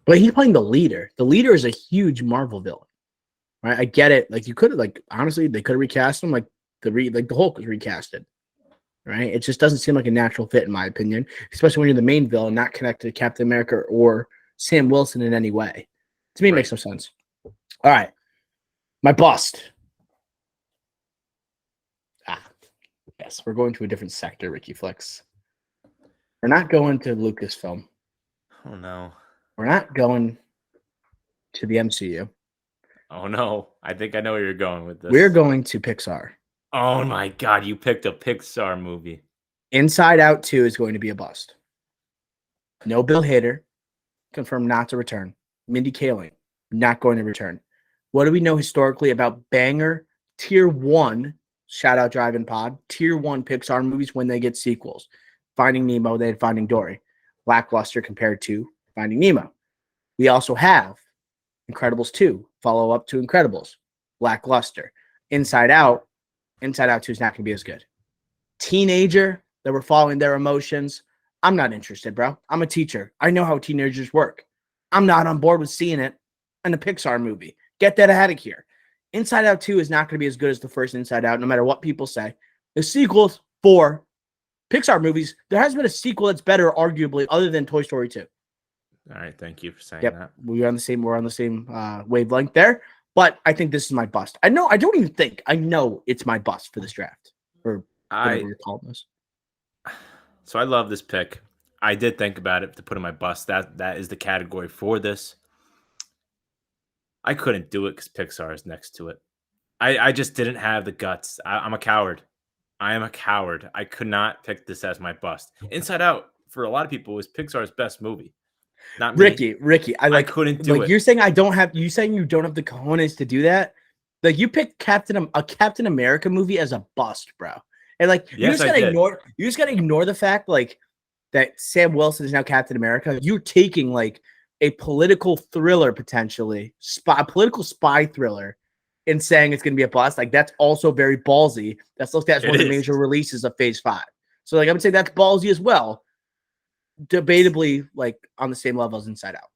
But he's playing the leader. The leader is a huge Marvel villain, right? I get it. Like, you could have, like, honestly, they could have recast him like the Hulk was recasted, right? It just doesn't seem like a natural fit, in my opinion, especially when you're the main villain, not connected to Captain America or Sam Wilson in any way. To me, it makes no sense. All right, my bust. Yes, we're going to a different sector, Ricky Flix. We're not going to Lucasfilm. Oh no. We're not going to the MCU. Oh no. I think I know where you're going with this. We're going to Pixar. Oh my God, you picked a Pixar movie. Inside Out 2 is going to be a bust. No Bill Hader. Confirmed not to return. Mindy Kaling, not going to return. What do we know historically about banger tier 1 shout out Drive-In Pod, tier 1 Pixar movies when they get sequels. Finding Nemo, they had Finding Dory. Lackluster compared to Finding Nemo. We also have Incredibles 2, follow up to Incredibles. Lackluster. Inside Out 2 is not going to be as good. Teenager, that we're following their emotions. I'm not interested, bro. I'm a teacher. I know how teenagers work. I'm not on board with seeing it in a Pixar movie. Get that out of here. Inside Out 2 is not going to be as good as the first Inside Out, no matter what people say. The sequels for Pixar movies, there has been a sequel that's better, arguably, other than Toy Story 2. All right, thank you for saying that. We're on the same wavelength there. But I think this is my bust. I know it's my bust for this draft. Or whatever you're calling this. So I love this pick. I did think about it to put in my bust. That is the category for this. I couldn't do it because Pixar is next to it. I just didn't have the guts. I'm a coward. I am a coward. I could not pick this as my bust. Inside Out, for a lot of people, is Pixar's best movie. Not me. Ricky, I couldn't do it. You're saying you saying you don't have the cojones to do that? Like, you picked a Captain America movie as a bust, bro. And like, you just gotta ignore the fact like that Sam Wilson is now Captain America. You're taking like a political thriller, potentially political spy thriller, and saying it's gonna be a bust. Like, that's also very ballsy. That's one of the major releases of Phase 5. So like, I would say that's ballsy as well. Debatably, like, on the same level as Inside Out.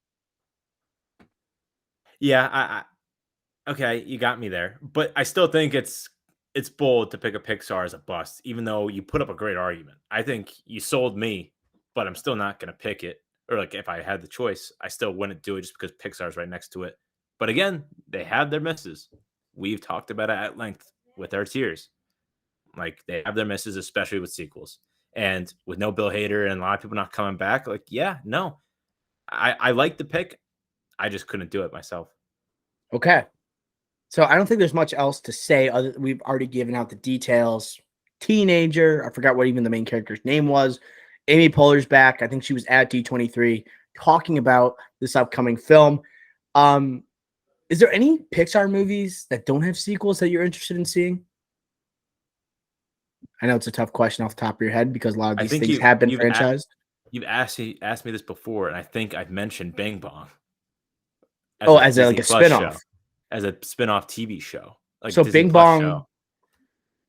Yeah, okay, you got me there, but I still think it's bold to pick a Pixar as a bust, even though you put up a great argument. I think you sold me, but I'm still not going to pick it. Or like, if I had the choice, I still wouldn't do it just because Pixar's right next to it. But again, they have their misses. We've talked about it at length with our tiers. Like, they have their misses, especially with sequels. And with no Bill Hader and a lot of people not coming back, like, yeah, no. I like the pick. I just couldn't do it myself. Okay. So I don't think there's much else to say. We've already given out the details. Teenager. I forgot what even the main character's name was. Amy Poehler's back. I think she was at D23 talking about this upcoming film. Is there any Pixar movies that don't have sequels that you're interested in seeing? I know it's a tough question off the top of your head because a lot of these things have been franchised. You've asked me this before, and I think I've mentioned Bing Bong. As a spinoff. As a spin-off TV show. Like, so Disney Bing Plus Bong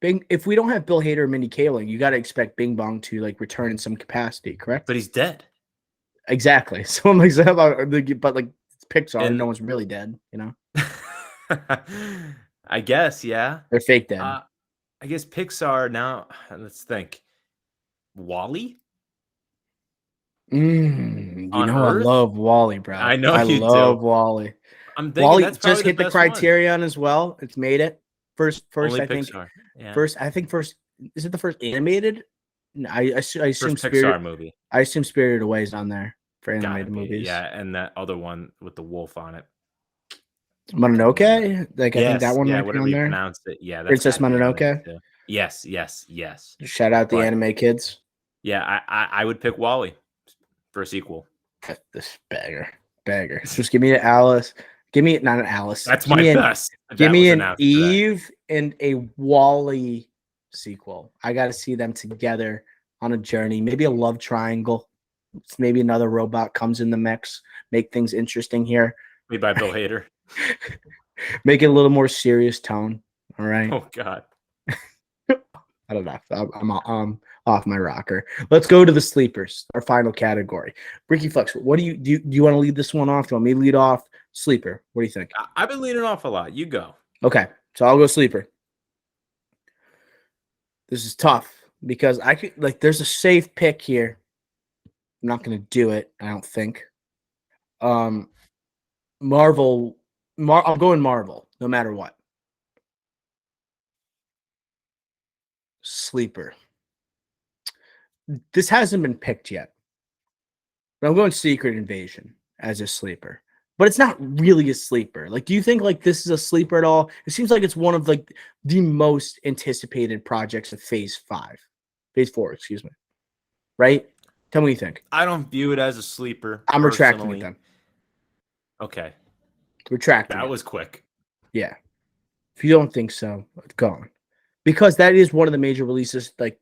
show. If we don't have Bill Hader or Mindy Kaling, you got to expect Bing Bong to like return in some capacity, correct? But he's dead. Exactly. So I'm like, but like, it's Pixar, and no one's really dead, you know? I guess, yeah. They're fake dead. I guess Pixar now, let's think. WALL-E? I love WALL-E, bro. I know I you love do. WALL-E. I'm thinking WALL-E that's just hit the criterion one. As well. It's made it. First, Only I think. Pixar. Yeah. First, is it the first animated? No, I assume first Spirit, Pixar movie. I assume Spirited Away is on there for animated movies. Yeah, and that other one with the wolf on it. Mononoke? Like, I think that one might be on there. Pronounced it. Yeah, that's Princess Mononoke? Yes. Shout out the anime kids. Yeah, I would pick WALL-E for a sequel. This bagger. Just give me an Alice. Give me not an Alice. That's my best. Give me an Eve and a WALL-E sequel. I got to see them together on a journey. Maybe a love triangle. Maybe another robot comes in the mix. Make things interesting here. Made by Bill Hader. Make it a little more serious tone. All right. Oh God. I don't know. I'm off my rocker. Let's go to the sleepers, our final category. Ricky Flix, what do you want to lead this one off? Do you want me to lead off? Sleeper. What do you think? I've been leading off a lot. You go. Okay. So I'll go sleeper. This is tough because there's a safe pick here. I'm not going to do it, I don't think. Marvel. I'm going Marvel, no matter what. Sleeper. This hasn't been picked yet. But I'm going Secret Invasion as a sleeper. But it's not really a sleeper. Like, do you think like this is a sleeper at all? It seems like it's one of like the most anticipated projects of Phase 4, excuse me. Right? Tell me what you think. I don't view it as a sleeper. I'm retracting it then. Okay. Retracting. That was quick. Yeah. If you don't think so, it's gone. because that is one of the major releases, like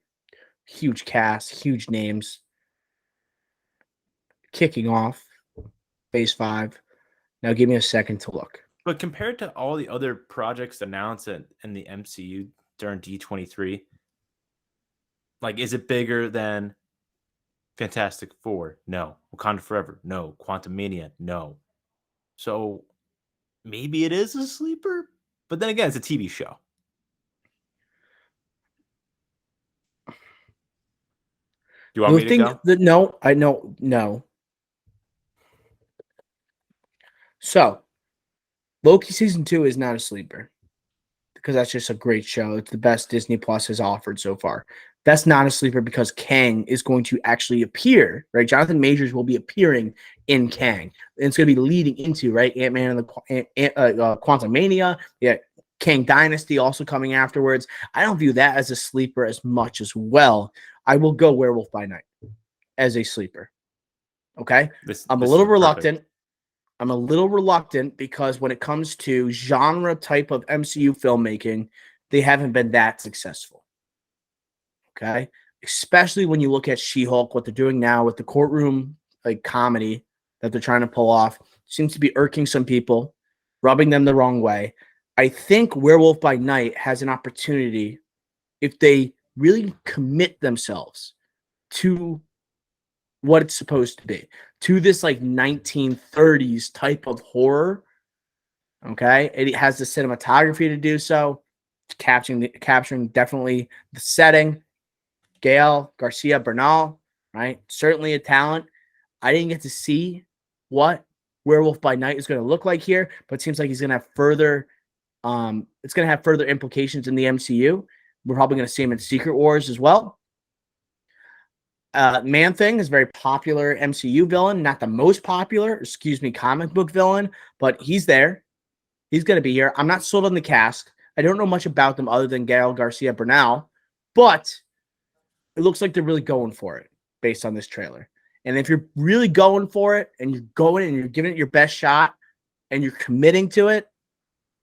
huge cast, huge names kicking off Phase 5. Now give me a second to look. But compared to all the other projects announced in the MCU during D23, like, is it bigger than Fantastic Four? No. Wakanda Forever? No. Quantumania? No. So maybe it is a sleeper, but then again, it's a TV show. Do you want me to go? No, I know, no. So, Loki season 2 is not a sleeper because that's just a great show. It's the best Disney Plus has offered so far. That's not a sleeper because Kang is going to actually appear, right? Jonathan Majors will be appearing in Kang. And it's going to be leading into, right, Ant-Man and the Quantumania. Yeah, Kang Dynasty also coming afterwards. I don't view that as a sleeper as much as well. I will go Werewolf by Night as a sleeper. Okay? I'm a little reluctant. I'm a little reluctant because when it comes to genre type of MCU filmmaking, they haven't been that successful. Okay? Especially when you look at She-Hulk, what they're doing now with the courtroom like comedy that they're trying to pull off seems to be irking some people, rubbing them the wrong way. I think Werewolf by Night has an opportunity if they really commit themselves to what it's supposed to be, to this like 1930s type of horror. Okay, it has the cinematography to do so, capturing definitely the setting. Gael Garcia Bernal, right? Certainly a talent. I didn't get to see what Werewolf by Night is going to look like here, but it seems like he's going to have further. It's going to have further implications in the MCU. We're probably going to see him in Secret Wars as well. Man-Thing is a very popular MCU villain, not the most popular, comic book villain, but he's there. He's going to be here. I'm not sold on the cast. I don't know much about them other than Gael Garcia Bernal, but it looks like they're really going for it based on this trailer. And if you're really going for it and you're going and you're giving it your best shot and you're committing to it,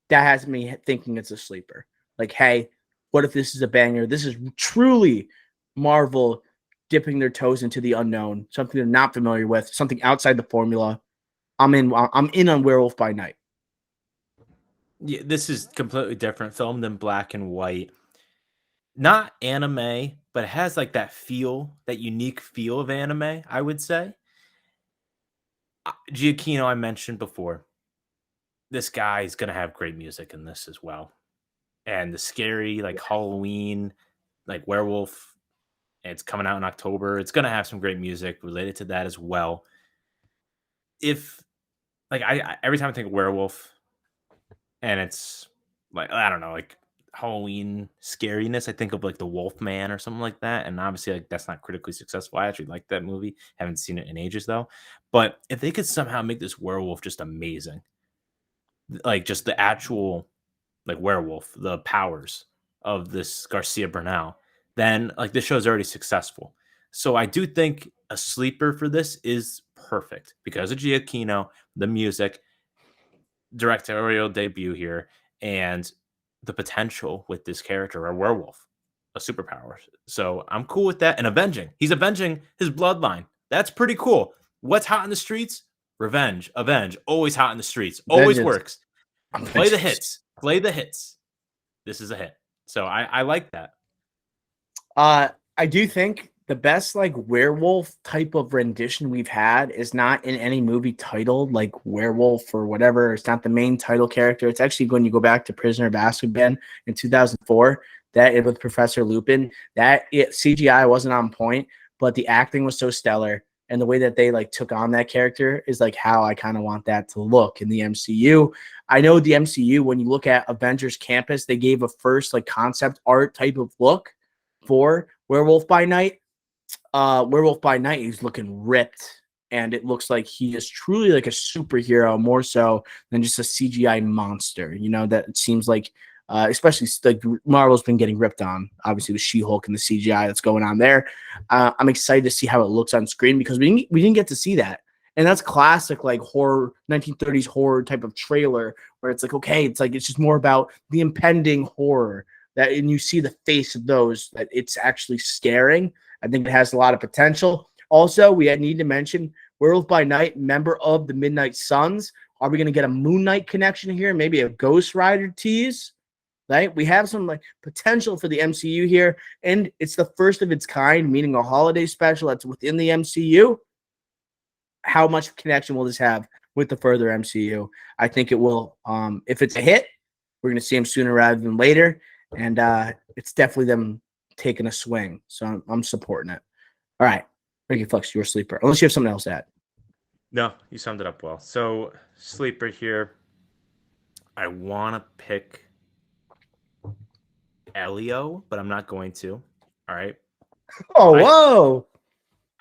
that has me thinking it's a sleeper. Like, hey, what if this is a banger? This is truly Marvel dipping their toes into the unknown, something they're not familiar with, something outside the formula. I'm in on Werewolf by Night. Yeah, this is completely different, filmed in black and white. Not anime, but it has like that feel, that unique feel of anime, I would say. Giacchino, I mentioned before. This guy is going to have great music in this as well. And the scary, like Halloween, like werewolf, it's coming out in October. It's going to have some great music related to that as well. If, like, I every time I think of werewolf and it's like, I don't know, like Halloween scariness, I think of like the Wolfman or something like that. And obviously, like, that's not critically successful. I actually like that movie. Haven't seen it in ages though. But if they could somehow make this werewolf just amazing, like just the actual like werewolf, the powers of this Garcia Bernal, then like this show is already successful. So I do think a sleeper for this is perfect because of Giacchino, the music, directorial debut here, and the potential with this character, a werewolf, a superpower. So I'm cool with that. And avenging. He's avenging his bloodline. That's pretty cool. What's hot in the streets? Revenge, avenge. Always hot in the streets. Always Vengeance. works. Play the hits. Play the hits. This is a hit. So I like that. I do think the best like werewolf type of rendition we've had is not in any movie titled like werewolf or whatever. It's not the main title character. It's actually when you go back to Prisoner of Azkaban in 2004, that with Professor Lupin, CGI wasn't on point, but the acting was so stellar. And the way that they like took on that character is like how I kind of want that to look in the MCU. I know the MCU, when you look at Avengers Campus, they gave a first like concept art type of look for Werewolf by Night. Werewolf by Night, he's looking ripped, and it looks like he is truly like a superhero more so than just a CGI monster. You know, that it seems like, especially like Marvel's been getting ripped on, obviously with She-Hulk and the CGI that's going on there. I'm excited to see how it looks on screen because we didn't get to see that. And that's classic, like horror, 1930s horror type of trailer where it's like, okay, it's like, it's just more about the impending horror that, and you see the face of those, that it's actually scaring. I think it has a lot of potential. Also, we need to mention Werewolf by Night, member of the Midnight Suns. Are we going to get a Moon Knight connection here? Maybe a Ghost Rider tease? Right? We have some like potential for the MCU here, and it's the first of its kind, meaning a holiday special that's within the MCU. How much connection will this have with the further MCU? I think it will. If it's a hit, we're going to see them sooner rather than later, and it's definitely them taking a swing. So I'm supporting it. All right, Ricky Flux, your sleeper. Unless you have something else to add. No, you summed it up well. So sleeper here, I want to pick Elio, but I'm not going to. All right. Oh, whoa!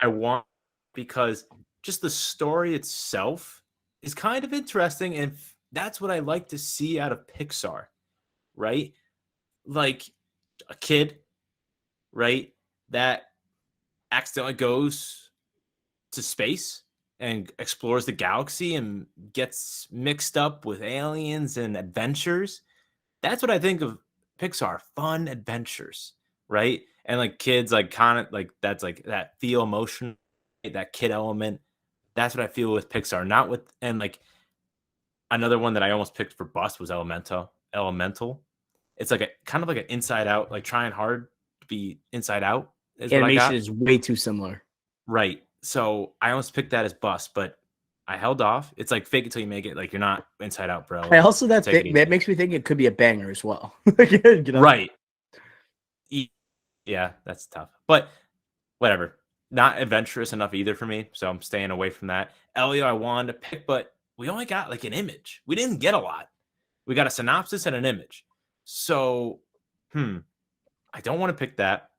I want, because just the story itself is kind of interesting, and that's what I like to see out of Pixar, right? Like a kid, right, that accidentally goes to space and explores the galaxy and gets mixed up with aliens and adventures. That's what I think of Pixar, fun adventures, right? And like kids, like kind of like that's like that feel emotion, that kid element. That's what I feel with Pixar, not with, and like another one that I almost picked for Bust was Elemental. It's like a kind of like an Inside Out, like trying hard to be Inside Out. Animation is way too similar. Right. So I almost picked that as Bust, but I held off. It's like fake it till you make it. Like you're not Inside Out, bro. I also that makes me think it could be a banger as well. You know? Right. Yeah, that's tough. But whatever. Not adventurous enough either for me, so I'm staying away from that. Elio, I wanted to pick, but we only got like an image. We didn't get a lot. We got a synopsis and an image. So, I don't want to pick that.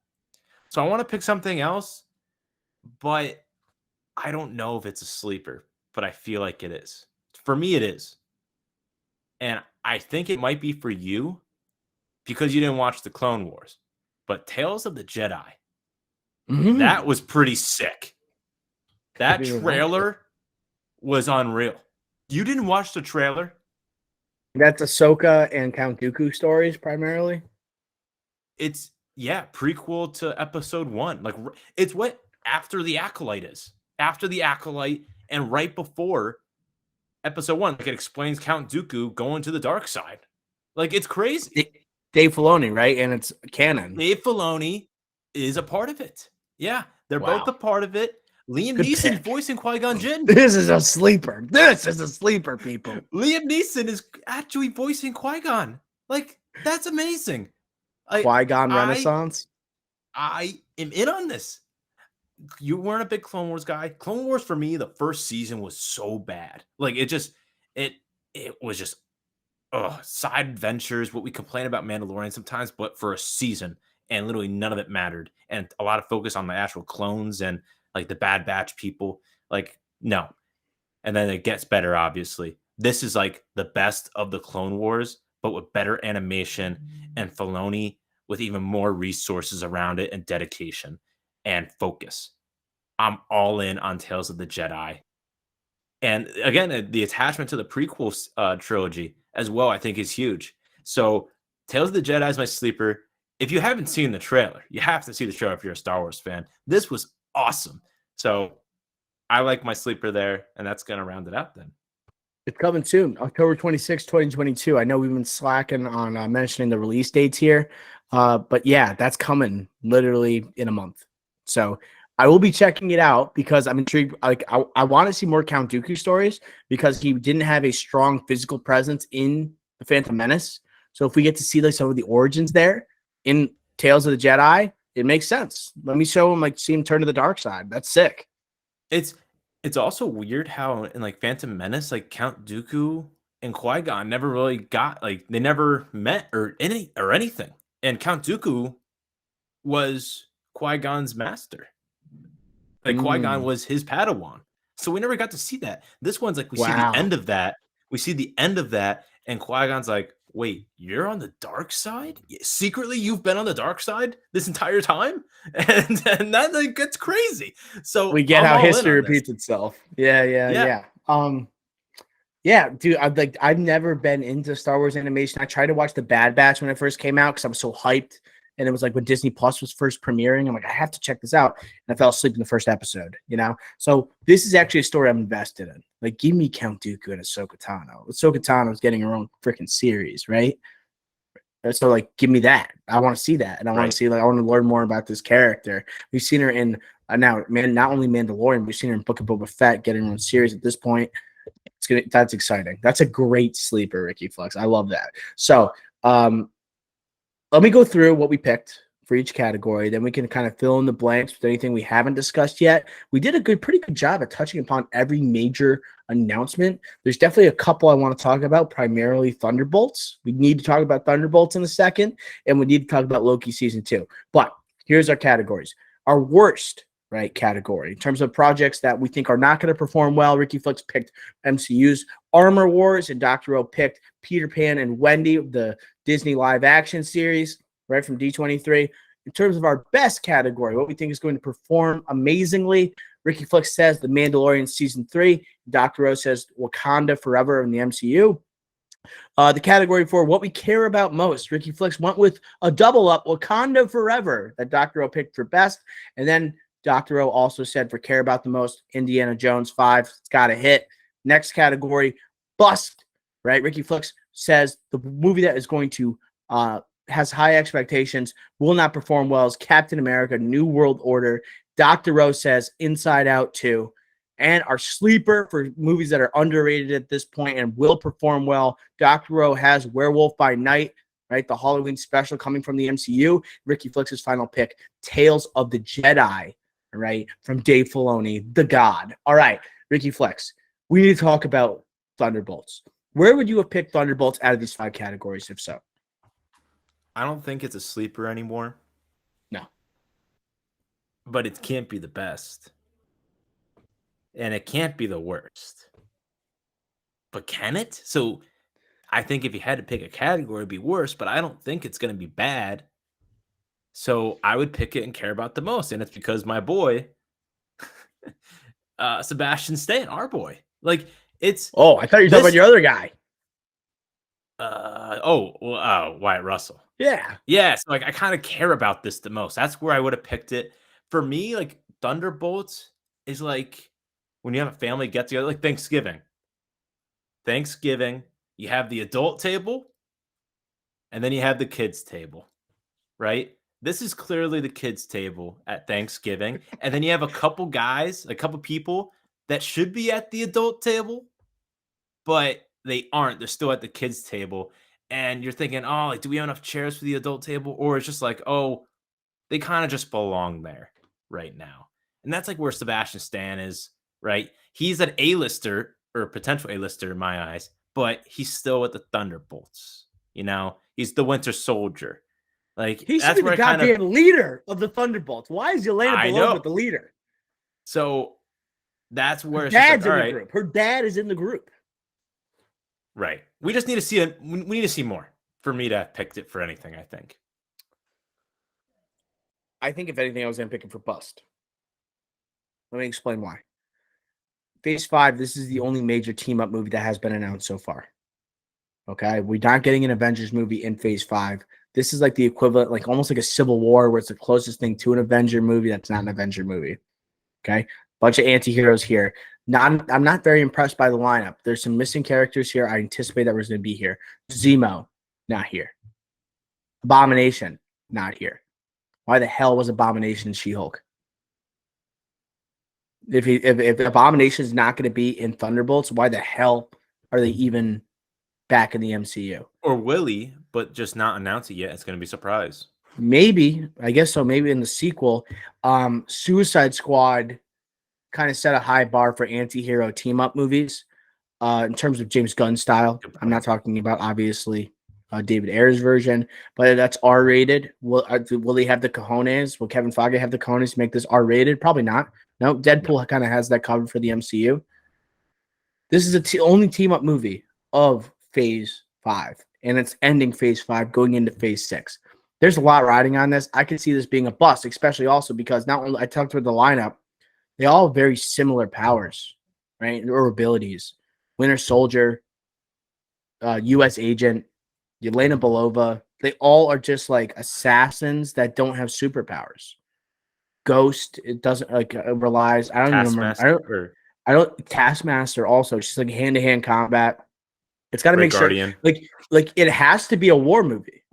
So I want to pick something else, but I don't know if it's a sleeper, but I feel like it is. For me, it is. And I think it might be for you because you didn't watch the Clone Wars. But Tales of the Jedi, that was pretty sick. That trailer was unreal. You didn't watch the trailer? That's Ahsoka and Count Dooku stories primarily. It's, yeah, prequel to episode 1. Like, it's what after the Acolyte is. After the Acolyte and right before episode 1. Like, it explains Count Dooku going to the dark side. Like, it's crazy. Dave Filoni, right? And it's canon. Dave Filoni is a part of it. Yeah, they're both a part of it. Liam Neeson voicing Qui-Gon Jinn. This is a sleeper. This is a sleeper, people. Liam Neeson is actually voicing Qui-Gon. Like, that's amazing. Qui-Gon Renaissance. I am in on this. You weren't a big Clone Wars guy. Clone Wars for me, the first season was so bad. Like, it was just side adventures, what we complain about Mandalorian sometimes, but for a season, and literally none of it mattered. And a lot of focus on the actual clones and like the Bad Batch people. Like, no. And then it gets better, obviously. This is like the best of the Clone Wars, but with better animation and Filoni with even more resources around it and dedication and focus. I'm all in on Tales of the Jedi. And again, the attachment to the prequel trilogy as well, I think is huge. So Tales of the Jedi is my sleeper. If you haven't seen the trailer, you have to see the trailer if you're a Star Wars fan. This was awesome. So I like my sleeper there, and that's going to round it out then. It's coming soon, October 26, 2022. I know we've been slacking on mentioning the release dates here, but yeah, that's coming literally in a month. So I will be checking it out because I'm intrigued. Like I want to see more Count Dooku stories because he didn't have a strong physical presence in the Phantom Menace. So if we get to see like some of the origins there in Tales of the Jedi, it makes sense. Let me show him, like, see him turn to the dark side. That's sick. It's also weird how in like Phantom Menace, like Count Dooku and Qui-Gon never really got, like, they never met or anything. And Count Dooku was Qui-Gon's master. Like Qui-Gon was his Padawan. So we never got to see that. This one's like, we see the end of that. We see the end of that. And Qui-Gon's like, wait, you're on the dark side? Secretly, you've been on the dark side this entire time? And that, like, gets crazy. So we get how history repeats itself. Yeah. Yeah, dude, I've never been into Star Wars animation. I tried to watch the Bad Batch when it first came out because I was so hyped. And it was like when Disney Plus was first premiering. I'm like, I have to check this out. And I fell asleep in the first episode, you know? So this is actually a story I'm invested in. Like, give me Count Dooku and Ahsoka Tano. Ahsoka Tano is getting her own freaking series, right? So, like, give me that. I want to see that. And I want to see, like, I want to learn more about this character. We've seen her in, now, man, not only Mandalorian, we've seen her in Book of Boba Fett getting her own series at this point. That's exciting. That's a great sleeper, Ricky Flex. I love that. So, let me go through what we picked for each category. Then we can kind of fill in the blanks with anything we haven't discussed yet. We did a pretty good job at touching upon every major announcement. There's definitely a couple I want to talk about, primarily Thunderbolts. We need to talk about Thunderbolts in a second, and we need to talk about Loki season 2. But here's our categories. Our worst, right, category in terms of projects that we think are not going to perform well. Ricky Flex picked MCU's Armor Wars, and Dr. O picked Peter Pan and Wendy, the Disney live action series, right, from D23. In terms of our best category, what we think is going to perform amazingly, Ricky Flex says The Mandalorian season 3. Dr. O says Wakanda Forever in the MCU. The category for what we care about most, Ricky Flex went with a double up, Wakanda Forever, that Dr. O picked for best. And then Dr. O also said for care about the most, Indiana Jones 5. It's got to hit. Next category, bust, right? Ricky Flex says the movie that is going to has high expectations, will not perform well is Captain America, New World Order. Dr. O says Inside Out 2. And our sleeper for movies that are underrated at this point and will perform well, Dr. O has Werewolf by Night, right? The Halloween special coming from the MCU. Ricky Flex's final pick, Tales of the Jedi, right? From Dave Filoni, the God. All right, Ricky Flex, we need to talk about Thunderbolts. Where would you have picked Thunderbolts out of these 5 categories, if so? I don't think it's a sleeper anymore. No. But it can't be the best. And it can't be the worst. But can it? So I think if you had to pick a category, it'd be worse, but I don't think it's going to be bad. So I would pick it and care about the most. And it's because my boy, Sebastian Stan, our boy. Like, it's... Oh, I thought you were talking about your other guy. Wyatt Russell. Yeah. Yeah, so like I kind of care about this the most. That's where I would have picked it. For me, like Thunderbolts is like when you have a family get together, like Thanksgiving. Thanksgiving, you have the adult table and then you have the kids table, right? This is clearly the kids table at Thanksgiving. And then you have a couple guys, a couple people that should be at the adult table, but they aren't. They're still at the kids table. And you're thinking, oh, like, do we have enough chairs for the adult table? Or it's just like, oh, they kind of just belong there right now. And that's like where Sebastian Stan is, right? He's an A-lister or potential A-lister in my eyes, but he's still with the Thunderbolts. You know, he's the Winter Soldier. Like, he should that's be where the goddamn leader of the Thunderbolts. Why is Yelena below with the leader? So that's where her dad's in the group. Her dad is in the group. Right. We just need to see we need to see more for me to have picked it for anything, I think. I think if anything, I was going to pick it for bust. Let me explain why. Phase 5, this is the only major team-up movie that has been announced so far. Okay? We're not getting an Avengers movie in Phase 5. This is like the equivalent, like almost like a Civil War, where it's the closest thing to an Avenger movie that's not an Avenger movie. Okay? Bunch of anti-heroes here. I'm not very impressed by the lineup. There's some missing characters here. I anticipate that was going to be here. Zemo, not here. Abomination, not here. Why the hell was Abomination She-Hulk? If Abomination is not going to be in Thunderbolts, why the hell are they even back in the MCU? Or Willie, but just not announce it yet. It's going to be a surprise. Maybe. I guess so. Maybe in the sequel. Suicide Squad kind of set a high bar for anti-hero team-up movies in terms of James Gunn style. I'm not talking about, obviously, David Ayer's version, but that's R-rated. Will they have the cojones? Will Kevin Feige have the cojones to make this R-rated? Probably not. No, Deadpool kind of has that covered for the MCU. This is the only team-up movie of Phase 5, and it's ending Phase 5, going into Phase 6. There's a lot riding on this. I could see this being a bust, especially also because not only I talked about the lineup, they all have very similar powers, right, or abilities. Winter Soldier, U.S. Agent, Yelena Belova. They all are just like assassins that don't have superpowers. Ghost, it doesn't like relies. I don't even remember. Taskmaster, I don't. Taskmaster also just like hand to hand combat. It's got to Red make sure Guardian. like it has to be a war movie.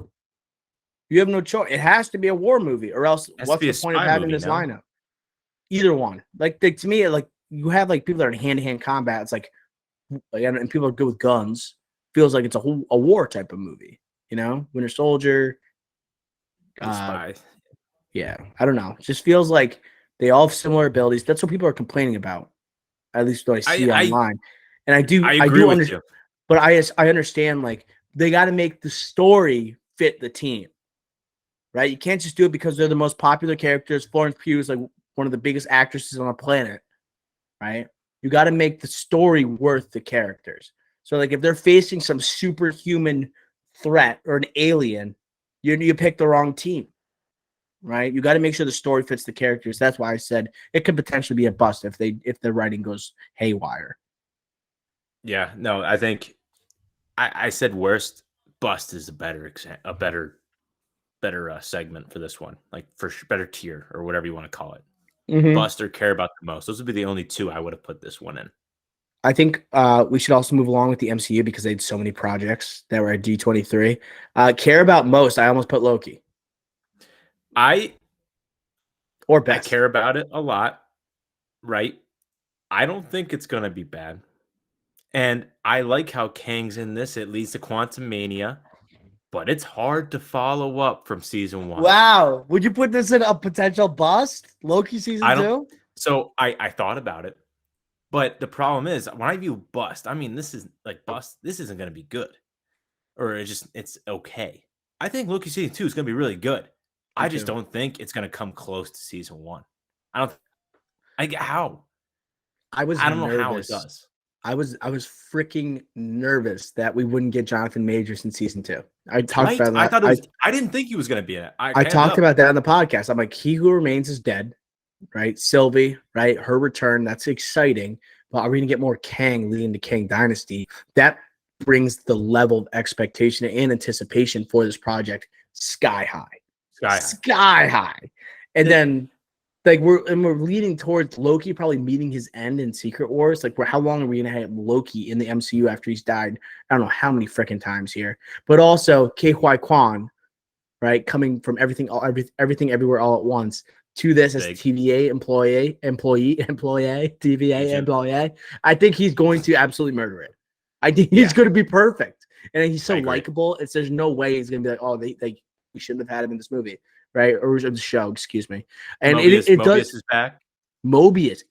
You have no choice. It has to be a war movie, or else Has to what's be the a point of spy having movie, this no? lineup? Either one. Like to me, like you have like people that are in hand to hand combat. It's like and people are good with guns. Feels like it's a war type of movie. You know, Winter Soldier. The spy. Yeah, I don't know. It just feels like they all have similar abilities. That's what people are complaining about, at least what I see I online. And I I agree do with understand, you. but I understand like they got to make the story fit the team, right? You can't just do it because they're the most popular characters. Florence Pugh is like one of the biggest actresses on the planet, right? You got to make the story worth the characters. So like if they're facing some superhuman threat or an alien, you pick the wrong team, right? You got to make sure the story fits the characters. That's why I said it could potentially be a bust if the writing goes haywire. Yeah, no, I think I said worst. Bust is a better segment for this one, like for better tier or whatever you want to call it. Mm-hmm. Bust or care about the most. Those would be the only two I would have put this one in. I think we should also move along with the MCU because they had so many projects that were at D23. Care about most, I almost put Loki I or best. care about it a lot, right? I don't think it's gonna be bad. And I like how Kang's in this. It leads to Quantum Mania, but it's hard to follow up from season 1. Wow. Would you put this in a potential bust? Loki season I don't 2? so I thought about it, but the problem is when I view bust, I mean this is like bust, this isn't gonna be good. Or it's okay. I think Loki season 2 is gonna be really good. Me I just too. don't think it's gonna come close to season 1. I don't I get how. I was I don't know how it nervous. does. I was freaking nervous that we wouldn't get Jonathan Majors in season 2. I talked Right? about I that. thought it was I didn't think he was gonna be in it. I I kind talked of. about that on the podcast. I'm like, He Who Remains is dead, right? Sylvie, right? Her return, that's exciting. But are we gonna get more Kang leading to Kang Dynasty? That brings the level of expectation and anticipation for this project sky high. Sky high. Sky high. And It, then like we're leading towards Loki probably meeting his end in Secret Wars. Like, how long are we gonna have Loki in the MCU after he's died? I don't know how many freaking times here. But also K.Y. Kwan, right, coming from everything everywhere all at once to this as big TVA employee, TVA agent. employee. I think he's going to absolutely murder it. I think he's Yeah, going to be perfect, and he's so I agree. likable. There's no way he's going to be like, oh, they we shouldn't have had him in this movie, right, or the show, excuse me. And it Mobius does is back. Mobius.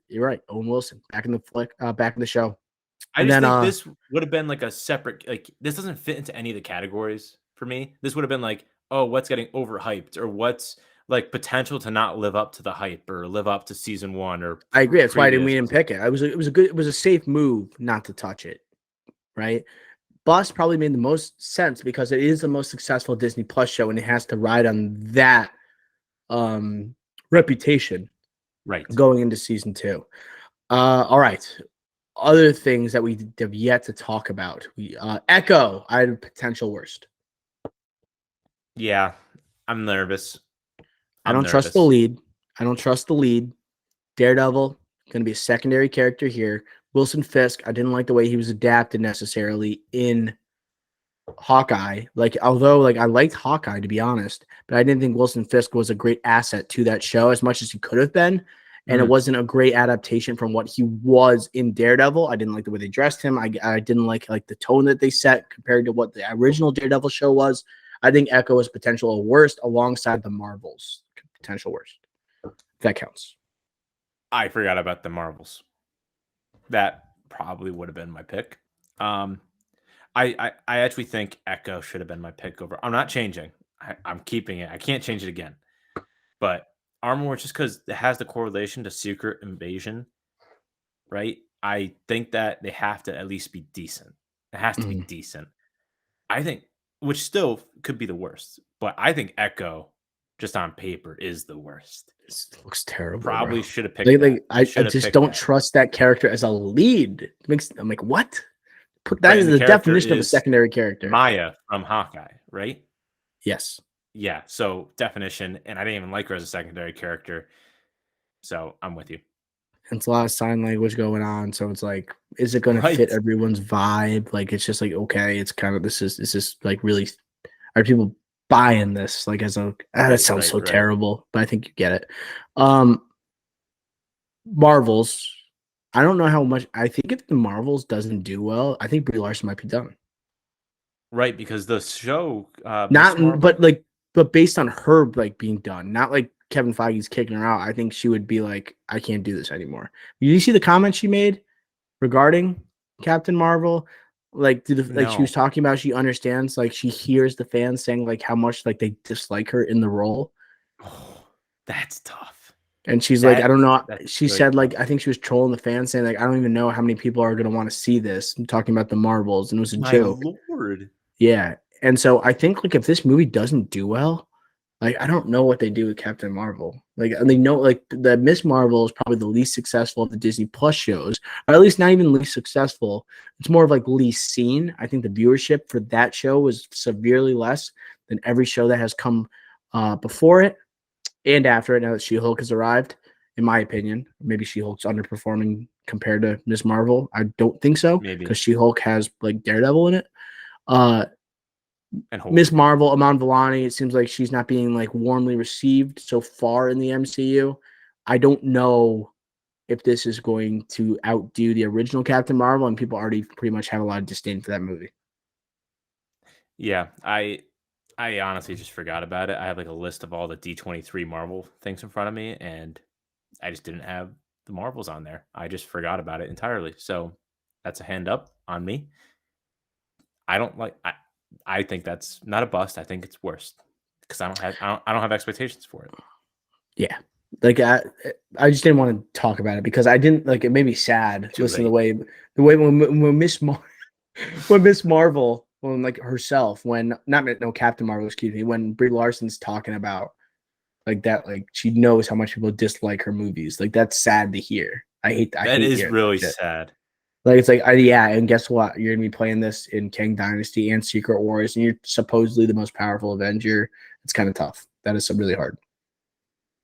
You're right, Owen Wilson back in the back in the show, I and just then think this would have been like a separate, like this doesn't fit into any of the categories for me. This would have been like, oh, what's getting overhyped or what's like potential to not live up to the hype or live up to season 1 or I agree. That's why I didn't previous. we didn't pick it. It was a safe move not to touch it, right? Bust probably made the most sense because it is the most successful Disney Plus show and it has to ride on that reputation Right. going into season 2. All right. Other things that we have yet to talk about. We Echo, I had a potential worst. Yeah, I'm nervous. I I'm don't trust the nervous. lead. I don't trust the lead. Daredevil, going to be a secondary character here. Wilson Fisk, I didn't like the way he was adapted necessarily in Hawkeye. Like, although like I liked Hawkeye to be honest, but I didn't think Wilson Fisk was a great asset to that show as much as he could have been. And it wasn't a great adaptation from what he was in Daredevil. I didn't like the way they dressed him. I didn't like the tone that they set compared to what the original Daredevil show was. I think Echo is potential worst alongside the Marvels. Potential worst. If that counts. I forgot about the Marvels. That probably would have been my pick. I actually think Echo should have been my pick over. I'm not changing. I'm keeping it. I can't change it again. But Armor Wars, just because it has the correlation to Secret Invasion, right? I think that they have to at least be decent. It has to be decent. I think, which still could be the worst, but I think Echo just on paper is the worst. It looks terrible. Probably bro. should have picked that. I just don't trust that character as a lead. I'm like, what? Put that Right, as and the the character definition of a is secondary character. Maya from Hawkeye, right? Yes. Yeah, so definition, and I didn't even like her as a secondary character. So I'm with you. And it's a lot of sign language going on. So it's like, is it going to Right. fit everyone's vibe? Like, it's just like, okay, it's kind of, this is like really, are people buying this? Like, as a, that sounds so terrible, but I think you get it. Marvels. I don't know how much, I think if the Marvels doesn't do well, I think Brie Larson might be done. Right, because the show, but based on her like being done, not like Kevin Feige's kicking her out. I think she would be like, I can't do this anymore. Did you see the comments she made regarding Captain Marvel? Like, like she was talking about, she understands, like she hears the fans saying like how much like they dislike her in the role. Oh, that's tough. And she's like, I don't know. She said like, I think she was trolling the fans saying like, I don't even know how many people are going to want to see this. I'm talking about the Marvels, and it was a joke. Lord. Yeah. And so I think like if this movie doesn't do well, like I don't know what they do with Captain Marvel. Like they know like the Miss Marvel is probably the least successful of the Disney Plus shows, or at least not even least successful. It's more of like least seen. I think the viewership for that show was severely less than every show that has come before it and after it. Now that She-Hulk has arrived, in my opinion, maybe She-Hulk's underperforming compared to Miss Marvel. I don't think so, because She-Hulk has like Daredevil in it. And Miss Marvel, Iman Vellani, it seems like she's not being like warmly received so far in the MCU. I don't know if this is going to outdo the original Captain Marvel, and people already pretty much have a lot of disdain for that movie. Yeah, I honestly just forgot about it. I have like a list of all the D23 Marvel things in front of me, and I just didn't have the Marvels on there. I just forgot about it entirely. So that's a hand up on me. I think that's not a bust. I think it's worse because I don't have expectations for it. Yeah, like I just didn't want to talk about it because I didn't like. It made me sad. Listen to the way when Miss Marvel, when like herself, when no Captain Marvel, excuse me, when Brie Larson's talking about like that, like she knows how much people dislike her movies. Like that's sad to hear. I hate really sad. Like it's like yeah, and guess what? You're gonna be playing this in Kang Dynasty and Secret Wars, and you're supposedly the most powerful Avenger. It's kind of tough. That is really hard.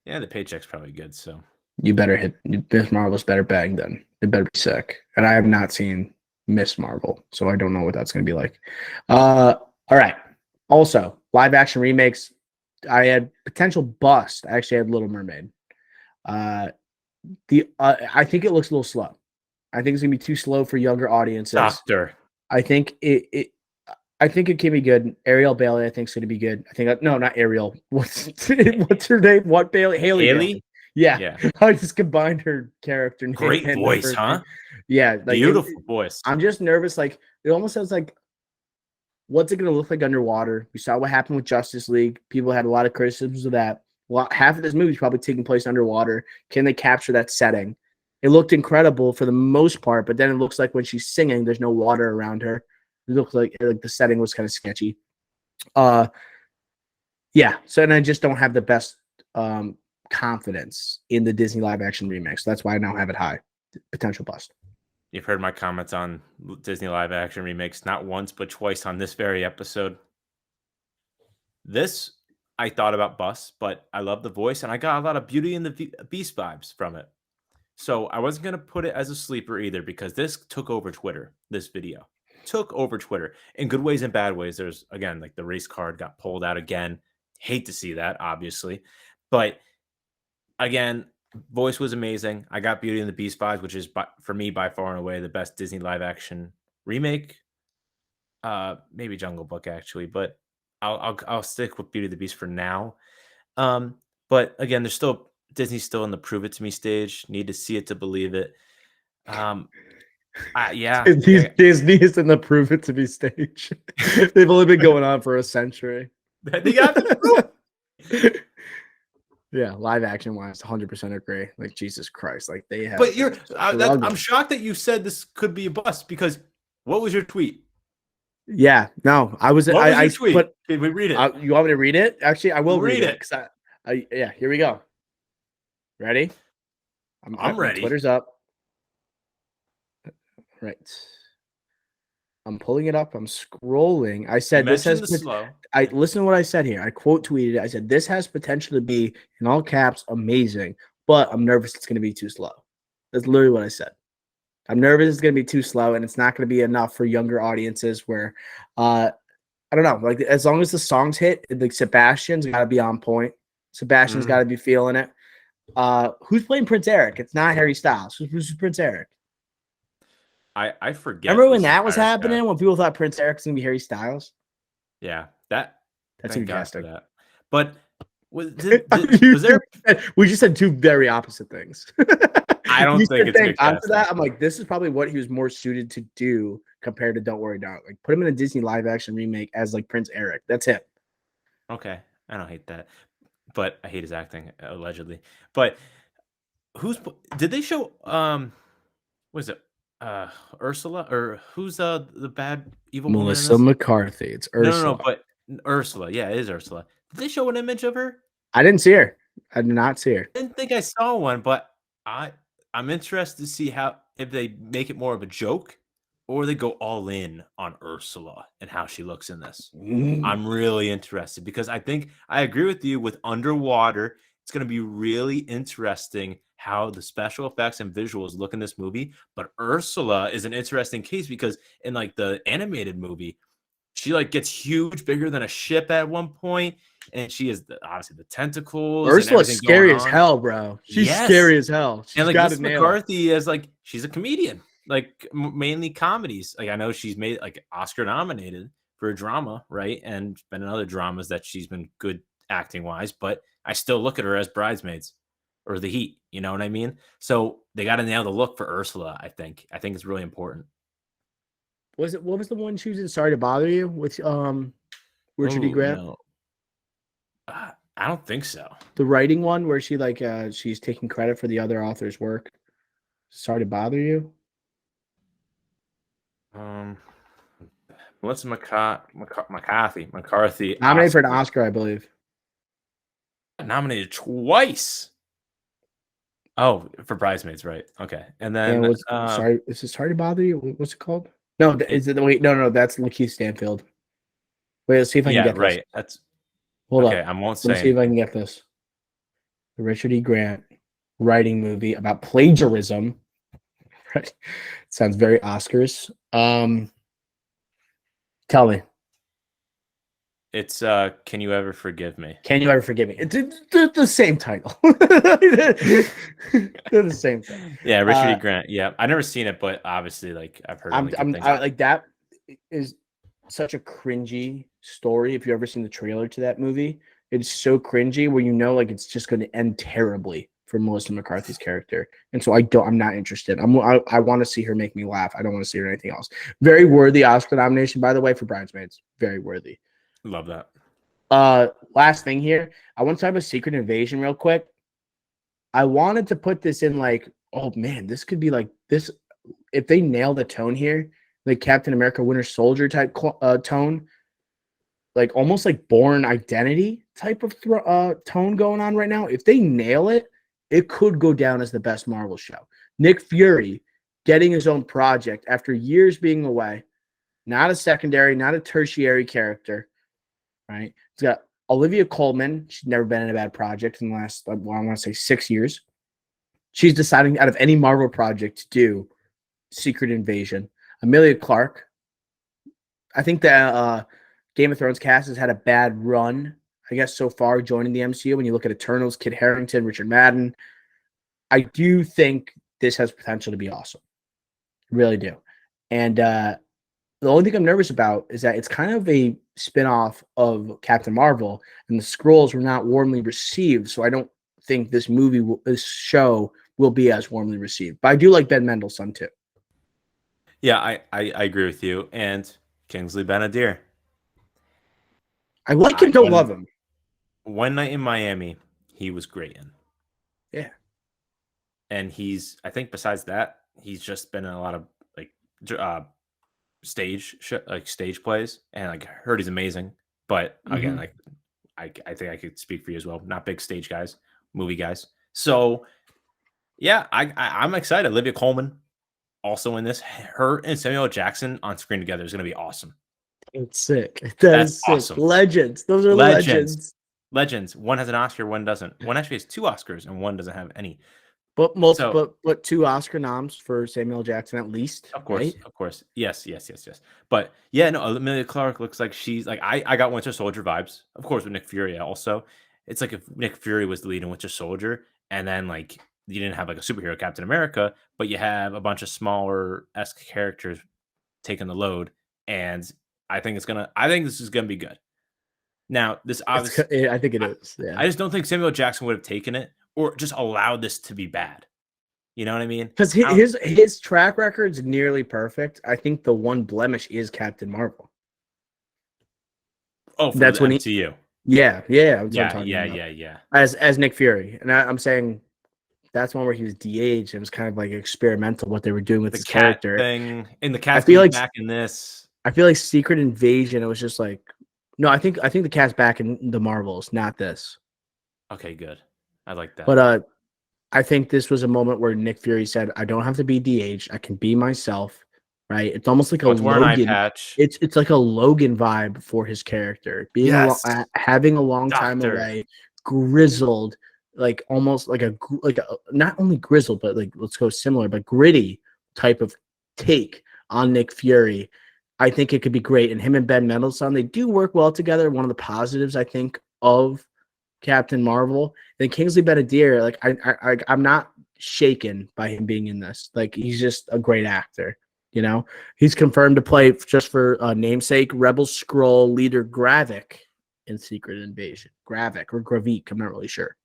Yeah, the paycheck's probably good, so you better hit Miss Marvel's better bang then. It better be sick. And I have not seen Miss Marvel, so I don't know what that's gonna be like. All right. Also, live action remakes. I had potential bust. I actually had Little Mermaid. I think it looks a little slow. I think it's gonna be too slow for younger audiences. Doctor. I think it can be good. Ariel Bailey, I think, is gonna be good. I think no, not Ariel. What's her name? What Bailey? Haley? Bailey? Yeah. I just combined her character name. Great voice, huh? Yeah, like, beautiful voice. I'm just nervous. Like it almost sounds like, what's it gonna look like underwater? We saw what happened with Justice League. People had a lot of criticisms of that. Well, half of this movie is probably taking place underwater. Can they capture that setting? It looked incredible for the most part, but then it looks like when she's singing, there's no water around her. It looks like the setting was kind of sketchy. Yeah. So, and I just don't have the best confidence in the Disney live action remix. So that's why I now have it high. Potential bust. You've heard my comments on Disney live action remakes not once but twice on this very episode. This I thought about bust, but I love the voice and I got a lot of Beauty and the Beast vibes from it. So I wasn't going to put it as a sleeper either because this took over Twitter. This video took over Twitter in good ways and bad ways. There's, again, like the race card got pulled out again. Hate to see that, obviously. But again, voice was amazing. I got Beauty and the Beast vibes, which is for me by far and away the best Disney live action remake. Maybe Jungle Book actually, but I'll stick with Beauty and the Beast for now. But again, Disney's still in the prove it to me stage. Need to see it to believe it. Yeah. Disney is in the prove it to me stage. They've only been going on for a century. They got to prove. Yeah, live action wise, 100% agree. Like Jesus Christ, like they have. But I'm shocked that you said this could be a bust because what was your tweet? Yeah, no, I was. What was your tweet? Did we read it? You want me to read it? Actually, I will read it because Yeah, here we go. Ready? I'm My ready. Twitter's up. Right. I'm pulling it up. I'm scrolling. I said this Mention has the been. slow. I listen to what I said here. I quote tweeted it. I said this has potential to be in all caps amazing, but I'm nervous it's going to be too slow. That's literally what I said. I'm nervous it's going to be too slow, and it's not going to be enough for younger audiences. Where, I don't know. Like as long as the songs hit, like Sebastian's got to be on point. Sebastian's got to be feeling it. Who's playing Prince Eric? It's not Harry Styles. Who's Prince Eric? I forget. Remember when this that was entire happening? cast. When people thought Prince Eric's gonna be Harry Styles? Yeah, that. That's Thank God for fantastic. that. But was there? We just said two very opposite things. I don't think it's good After casting. that, I'm like, this is probably what he was more suited to do compared to Don't Worry Darling. Like, put him in a Disney live action remake as like Prince Eric. That's it. Okay, I don't hate that, but I hate his acting allegedly. But did they show? What is it? Ursula or who's the bad evil woman in Melissa this? McCarthy. It's No, Ursula. but Ursula. Yeah, it is Ursula. Did they show an image of her? I didn't see her. I did not see her. I didn't think I saw one, but I'm interested to see how if they make it more of a joke or they go all in on Ursula and how she looks in this. I'm really interested because I think I agree with you with underwater. It's going to be really interesting how the special effects and visuals look in this movie. But Ursula is an interesting case because in like the animated movie, she like gets huge, bigger than a ship at one point, and she is obviously the tentacles and Ursula's everything going scary as on. hell, bro. She's Yes, scary as hell. and She's like got to Miss nail it. McCarthy is like she's a comedian, like mainly comedies. Like I know she's made like Oscar nominated for a drama, right? And been in other dramas that she's been good acting wise, but I still look at her as Bridesmaids or The Heat. You know what I mean? So they got to nail the look for Ursula. I think it's really important. What was the one she was in Sorry to Bother You with Richard E. Oh Grant? no, I don't think so. The writing one where she like she's taking credit for the other author's work. Sorry to Bother You. Melissa McCarthy Nominated for an Oscar, I believe. nominated twice. Oh, for Bridesmaids, right? Okay, and then sorry, is it Sorry to Bother You? What's it called? No, is it? Wait, no, that's Lakeith Stanfield. Wait, let's see if I can get right. this. That's Hold okay. up. I won't Let me say see if I anything. can get this. The Richard E. Grant writing movie about plagiarism. Right. Sounds very Oscars. Tell me. It's Can You Ever Forgive Me? Can You Ever Forgive Me? It's the same title. They're the same thing. Yeah, Richard E. Grant. Yeah, I've never seen it, but obviously, like I've heard only good things. Like that is such a cringy story. If you've ever seen the trailer to that movie, it's so cringy where you know like it's just going to end terribly for Melissa McCarthy's character. And so I'm not interested. I want to see her make me laugh. I don't want to see her anything else. Very worthy Oscar nomination, by the way, for Bridesmaids. Very worthy. Love that. Last thing here. I want to talk about Secret Invasion real quick. I wanted to put this in like, oh man, this could be like this. If they nail the tone here, like Captain America Winter Soldier type tone, like almost like Born Identity type of tone going on right now. If they nail it, it could go down as the best Marvel show. Nick Fury getting his own project after years being away, not a secondary, not a tertiary character, right? It's got Olivia Colman. She's never been in a bad project in the last, I want to say 6 years. She's deciding out of any Marvel project to do Secret Invasion. Emilia Clarke. I think that Game of Thrones cast has had a bad run, I guess, so far joining the MCU. When you look at Eternals, Kit Harington, Richard Madden, I do think this has potential to be awesome. I really do. And the only thing I'm nervous about is that it's kind of a spin-off of Captain Marvel, and the Skrulls were not warmly received. So I don't think this show will be as warmly received. But I do like Ben Mendelsohn too. Yeah, I agree with you. And Kingsley Ben-Adir. I like him, don't love him. One Night in Miami, he was great in. Yeah. And I think besides that, he's just been in a lot of like stage plays, and like I heard he's amazing. But again, like I think I could speak for you as well. Not big stage guys, movie guys. So yeah, I'm excited. Olivia Colman also in this. Her and Samuel L. Jackson on screen together is going to be awesome. It's sick. That That's is sick. awesome. Legends. Those are legends. Legends. One has an Oscar, one doesn't. One actually has 2 Oscars, and one doesn't have any. But So, but 2 Oscar noms for Samuel L. Jackson at least, of course, right? of course. Yes. But yeah, no, Amelia Clark looks like she's like I got Winter Soldier vibes. Of course, with Nick Fury also. It's like if Nick Fury was the lead in Winter Soldier, and then like you didn't have like a superhero Captain America, but you have a bunch of smaller-esque characters taking the load, and I think this is gonna be good. Now, this obviously I think it is. Yeah. I just don't think Samuel Jackson would have taken it or just allowed this to be bad. You know what I mean? Because his track record's nearly perfect. I think the one blemish is Captain Marvel. Oh, for that's the when MCU. Yeah. Yeah. As Nick Fury, and I'm saying that's one where he was de-aged. It was kind of like experimental what they were doing with The his cat character. thing, and the cat's feel like back in this. I feel like Secret Invasion. It was just like, no, I think the cat's back in the Marvels, not this. Okay, good. I like that. But I think this was a moment where Nick Fury said, "I don't have to be de-aged. I can be myself." Right? It's almost like a wear an eye Logan. patch. It's like a Logan vibe for his character, being having a long time away, grizzled, like almost like a not only grizzled, but like let's go similar, but gritty type of take on Nick Fury. I think it could be great, and him and Ben Mendelsohn, they do work well together. One of the positives I think of Captain Marvel and Kingsley Ben-Adir, like I'm not shaken by him being in this. Like he's just a great actor. You know, he's confirmed to play just for namesake Rebel Skrull leader Gravik in Secret Invasion. Gravik or Gravik, I'm not really sure.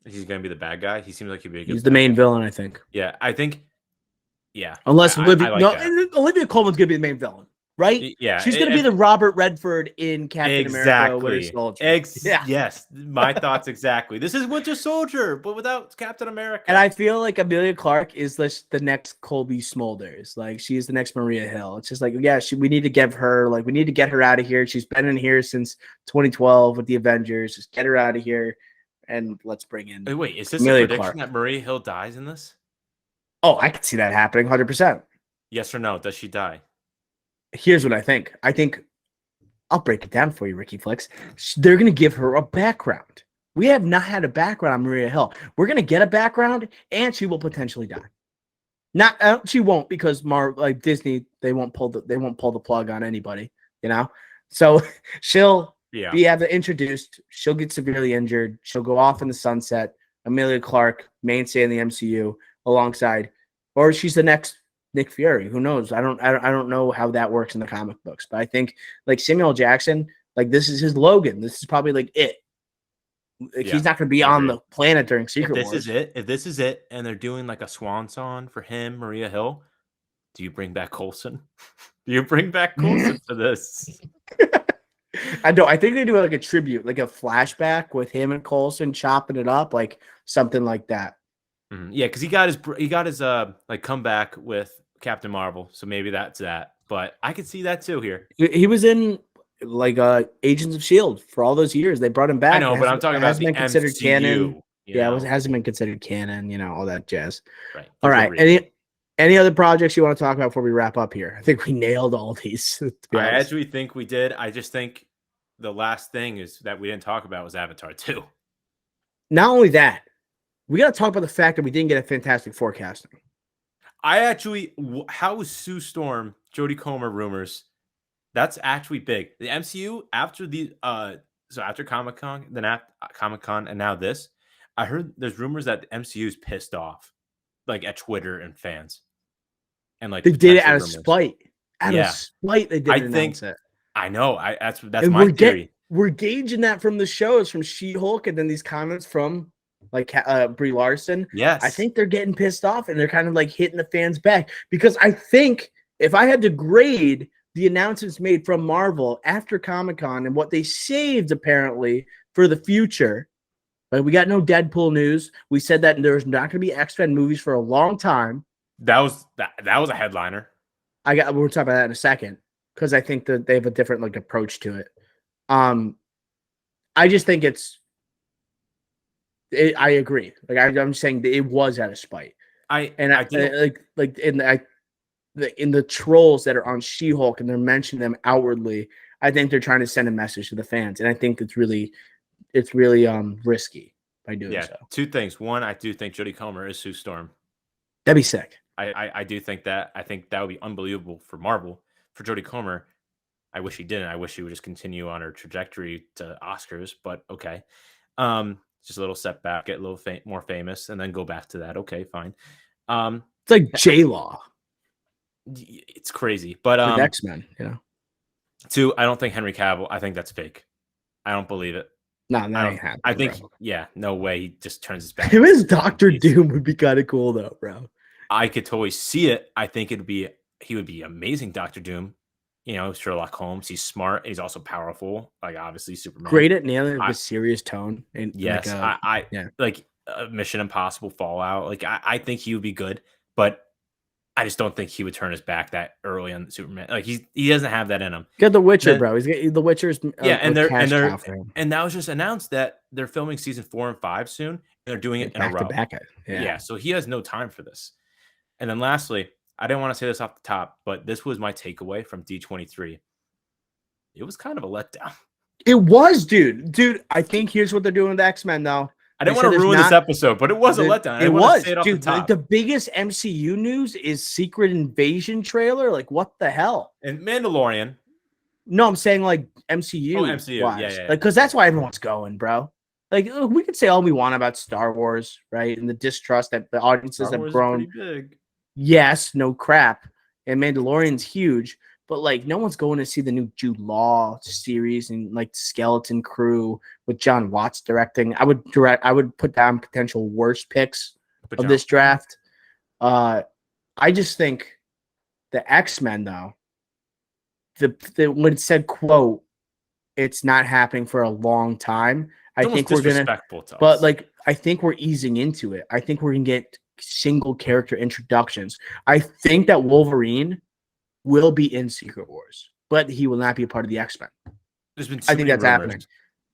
He's gonna be the bad guy. He seems like he'd be. He's the main villain, I think. Yeah, I think. Yeah, unless Olivia Colman's gonna be the main villain. Right? Yeah. She's going to be the Robert Redford in Captain America Winter Soldier. Yes. My thoughts exactly. This is Winter Soldier, but without Captain America. And I feel like Amelia Clark is the next Colby Smulders. Like, she's the next Maria Hill. It's just like, yeah, we need to get her out of here. She's been in here since 2012 with the Avengers. Just get her out of here, and let's bring in Wait, is this Amelia a prediction Clark. that Maria Hill dies in this? Oh, I could see that happening 100%. Yes or no? Does she die? Here's what I think. I think I'll break it down for you, Ricky Flix. They're going to give her a background. We have not had a background on Maria Hill. We're going to get a background, and she will potentially die. She won't, because Disney, they won't pull the plug on anybody, you know. So she'll be introduced. She'll get severely injured. She'll go off in the sunset. Amelia Clark, mainstay in the MCU, alongside, or she's the next Nick Fury. Who knows? I don't know how that works in the comic books, but I think like Samuel Jackson, like this is his Logan. This is probably like it. Like, he's not going to be on the planet during Secret Wars. If this is it, and they're doing like a swan song for him, Maria Hill, do you bring back Coulson? Do you bring back Coulson for this? I don't. I think they do like a tribute, like a flashback with him and Coulson chopping it up, like something like that. Mm-hmm. Yeah, because he got his like comeback with Captain Marvel, so maybe that's that. But I could see that too here. He was in like Agents of S.H.I.E.L.D. for all those years. They brought him back. I know, but I'm talking about the considered MCU, canon. Yeah, it hasn't been considered canon. You know, all that jazz. Right. All right. Any other projects you want to talk about before we wrap up here? I think we nailed all these. I actually think we did. I just think the last thing is that we didn't talk about was Avatar 2. Not only that, we got to talk about the fact that we didn't get a Fantastic Four casting. How was Sue Storm, Jodie Comer rumors? That's actually big. The MCU after after Comic-Con, then after Comic-Con, and now this, I heard there's rumors that the MCU is pissed off, like at Twitter and fans, and like they did it out of spite. Out of spite, they didn't announce it. I know. That's my theory. We're gauging that from the shows, from She-Hulk, and then these comments from like Brie Larson. Yes, I think they're getting pissed off, and they're kind of like hitting the fans back, because I think if I had to grade the announcements made from Marvel after Comic-Con and what they saved apparently for the future, like we got no Deadpool news. We said that there's not going to be X-Men movies for a long time. That was a headliner. We'll talk about that in a second, because I think that they have a different like approach to it. I I just think I agree. Like I'm saying that it was out of spite. I in the trolls that are on She-Hulk and they're mentioning them outwardly, I think they're trying to send a message to the fans, and I think it's really risky by doing so. Two things. One, I do think Jodie Comer is Sue Storm. That'd be sick. I do think that. I think that would be unbelievable for Marvel. For Jodie Comer, I wish he didn't. I wish he would just continue on her trajectory to Oscars, but okay. Just a little setback, get a little more famous, and then go back to that. Okay, fine. It's like J-Law. It's crazy, but with X-Men, Two, I don't think Henry Cavill. I think that's fake. I don't believe it. No, that ain't happening. I think, bro. No way. He just turns his back. Him as Dr. Doom would be kind of cool, though, bro. I could totally see it. I think he would be amazing, Dr. Doom. Sherlock Holmes. He's smart. He's also powerful. Like obviously Superman. Great at nailing the serious tone. And yes, like Mission Impossible, Fallout. Like I think he would be good, but I just don't think he would turn his back that early on Superman. Like he doesn't have that in him. Get The Witcher, bro. He's got The Witcher's. And that was just announced that they're filming season 4 and 5 soon, and they're doing it in a row. Yeah, so he has no time for this. And then lastly, I didn't want to say this off the top, but this was my takeaway from D23. It was kind of a letdown. It was, dude. Dude, I think here's what they're doing with X-Men, though. I didn't want to ruin this episode, but it was a letdown. It was, dude. The biggest MCU news is Secret Invasion trailer. Like, what the hell? And Mandalorian. No, I'm saying like MCU. Oh, MCU. Wise. Yeah. Like, because that's why everyone's going, bro. Like, we could say all we want about Star Wars, right? And the distrust that the audiences have grown. Big. Yes, no crap. And Mandalorian's huge, but like no one's going to see the new Jude Law series and like Skeleton Crew with John Watts directing. I would put down potential worst picks of this draft. I just think the X-Men though, when it said quote, it's not happening for a long time. I think we're gonna, but like I think we're easing into it. I think we're gonna get single character introductions. I think that Wolverine will be in Secret Wars, but he will not be a part of the X-Men. I think that's happening.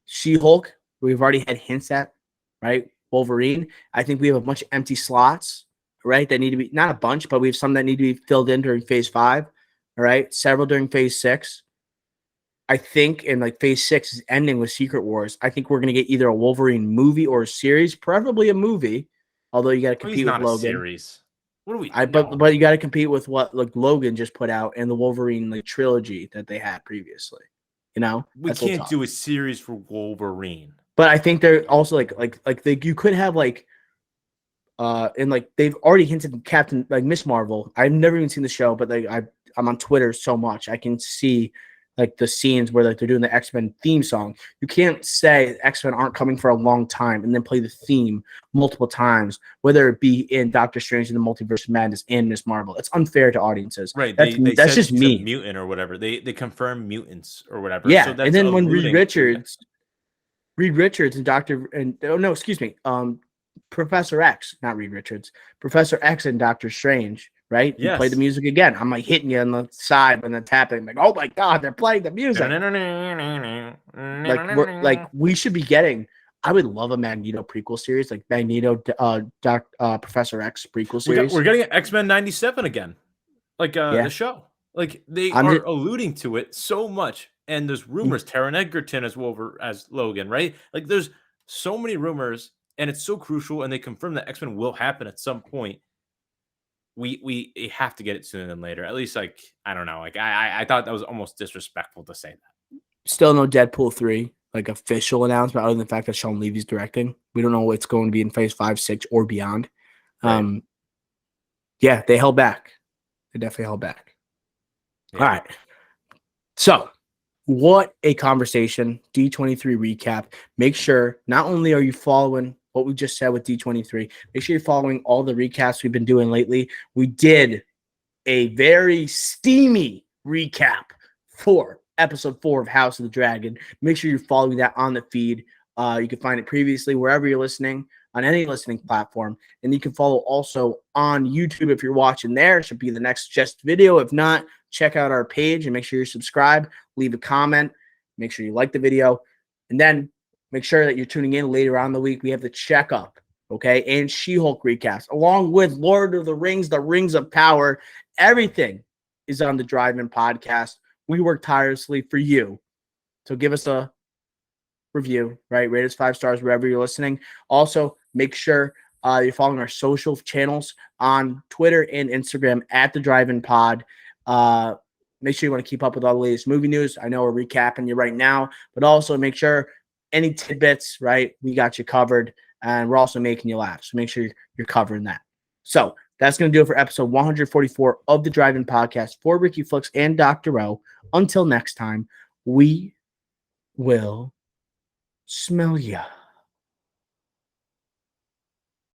She-Hulk, we've already had hints at, right? Wolverine, I think we have a bunch of empty slots, right? That need to be, not a bunch, but we have some that need to be filled in during phase 5, all right? Several during phase 6. I think in like phase 6 is ending with Secret Wars. I think we're going to get either a Wolverine movie or a series, preferably a movie. Although you got to compete with Logan. Series. What do we? But you got to compete with what like Logan just put out and the Wolverine like trilogy that they had previously. We can't do a series for Wolverine. But I think they're also you could have like, and like they've already hinted Captain like Miss Marvel. I've never even seen the show, but like I'm on Twitter so much I can see like the scenes where like they're doing the X-Men theme song. You can't say X-Men aren't coming for a long time and then play the theme multiple times, whether it be in Doctor Strange and the Multiverse of Madness and Miss Marvel. It's unfair to audiences. Right. That's just me. Mutant or whatever. They confirm mutants or whatever. Yeah. So and then when Reed Richards and Professor X, not Reed Richards, Professor X and Doctor Strange, right? Yes. You play the music again. I'm like hitting you on the side when they're tapping. Like, oh my God, they're playing the music. We should be getting. I would love a Magneto prequel series, like Magneto, Professor X prequel series. We're getting X-Men 97 again, the show. Like they are alluding to it so much, and there's rumors. Taron Egerton as Logan, right? Like there's so many rumors, and it's so crucial. And they confirm that X-Men will happen at some point. We have to get it sooner than later. At least, like, I don't know. Like, I thought that was almost disrespectful to say that. Still no Deadpool 3, like, official announcement, other than the fact that Sean Levy's directing. We don't know what's going to be in phase 5, 6, or beyond. Right. Yeah, they held back. They definitely held back. Yeah. All right. So, what a conversation. D23 recap. Make sure not only are you following what we just said with D23, make sure you're following all the recaps we've been doing lately. We did a very steamy recap for episode 4 of House of the Dragon. Make sure you're following that on the feed. You can find it previously wherever you're listening, on any listening platform. And you can follow also on YouTube if you're watching there. It should be the next just video. If not, check out our page and make sure you're subscribed. Leave a comment. Make sure you like the video. And then make sure that you're tuning in later on in the week. We have the checkup, okay, and She-Hulk recaps, along with Lord of the Rings, the Rings of Power. Everything is on the Drive-In podcast. We work tirelessly for you. So give us a review, right? Rate us 5 stars wherever you're listening. Also, make sure you're following our social channels on Twitter and Instagram at the Drive-In Pod. Make sure you want to keep up with all the latest movie news. I know we're recapping you right now, but also make sure any tidbits, right? We got you covered, and we're also making you laugh. So make sure you're covering that. So that's going to do it for episode 144 of the Drive-In Podcast for Ricky Flix and Dr. O. Until next time, we will smell ya.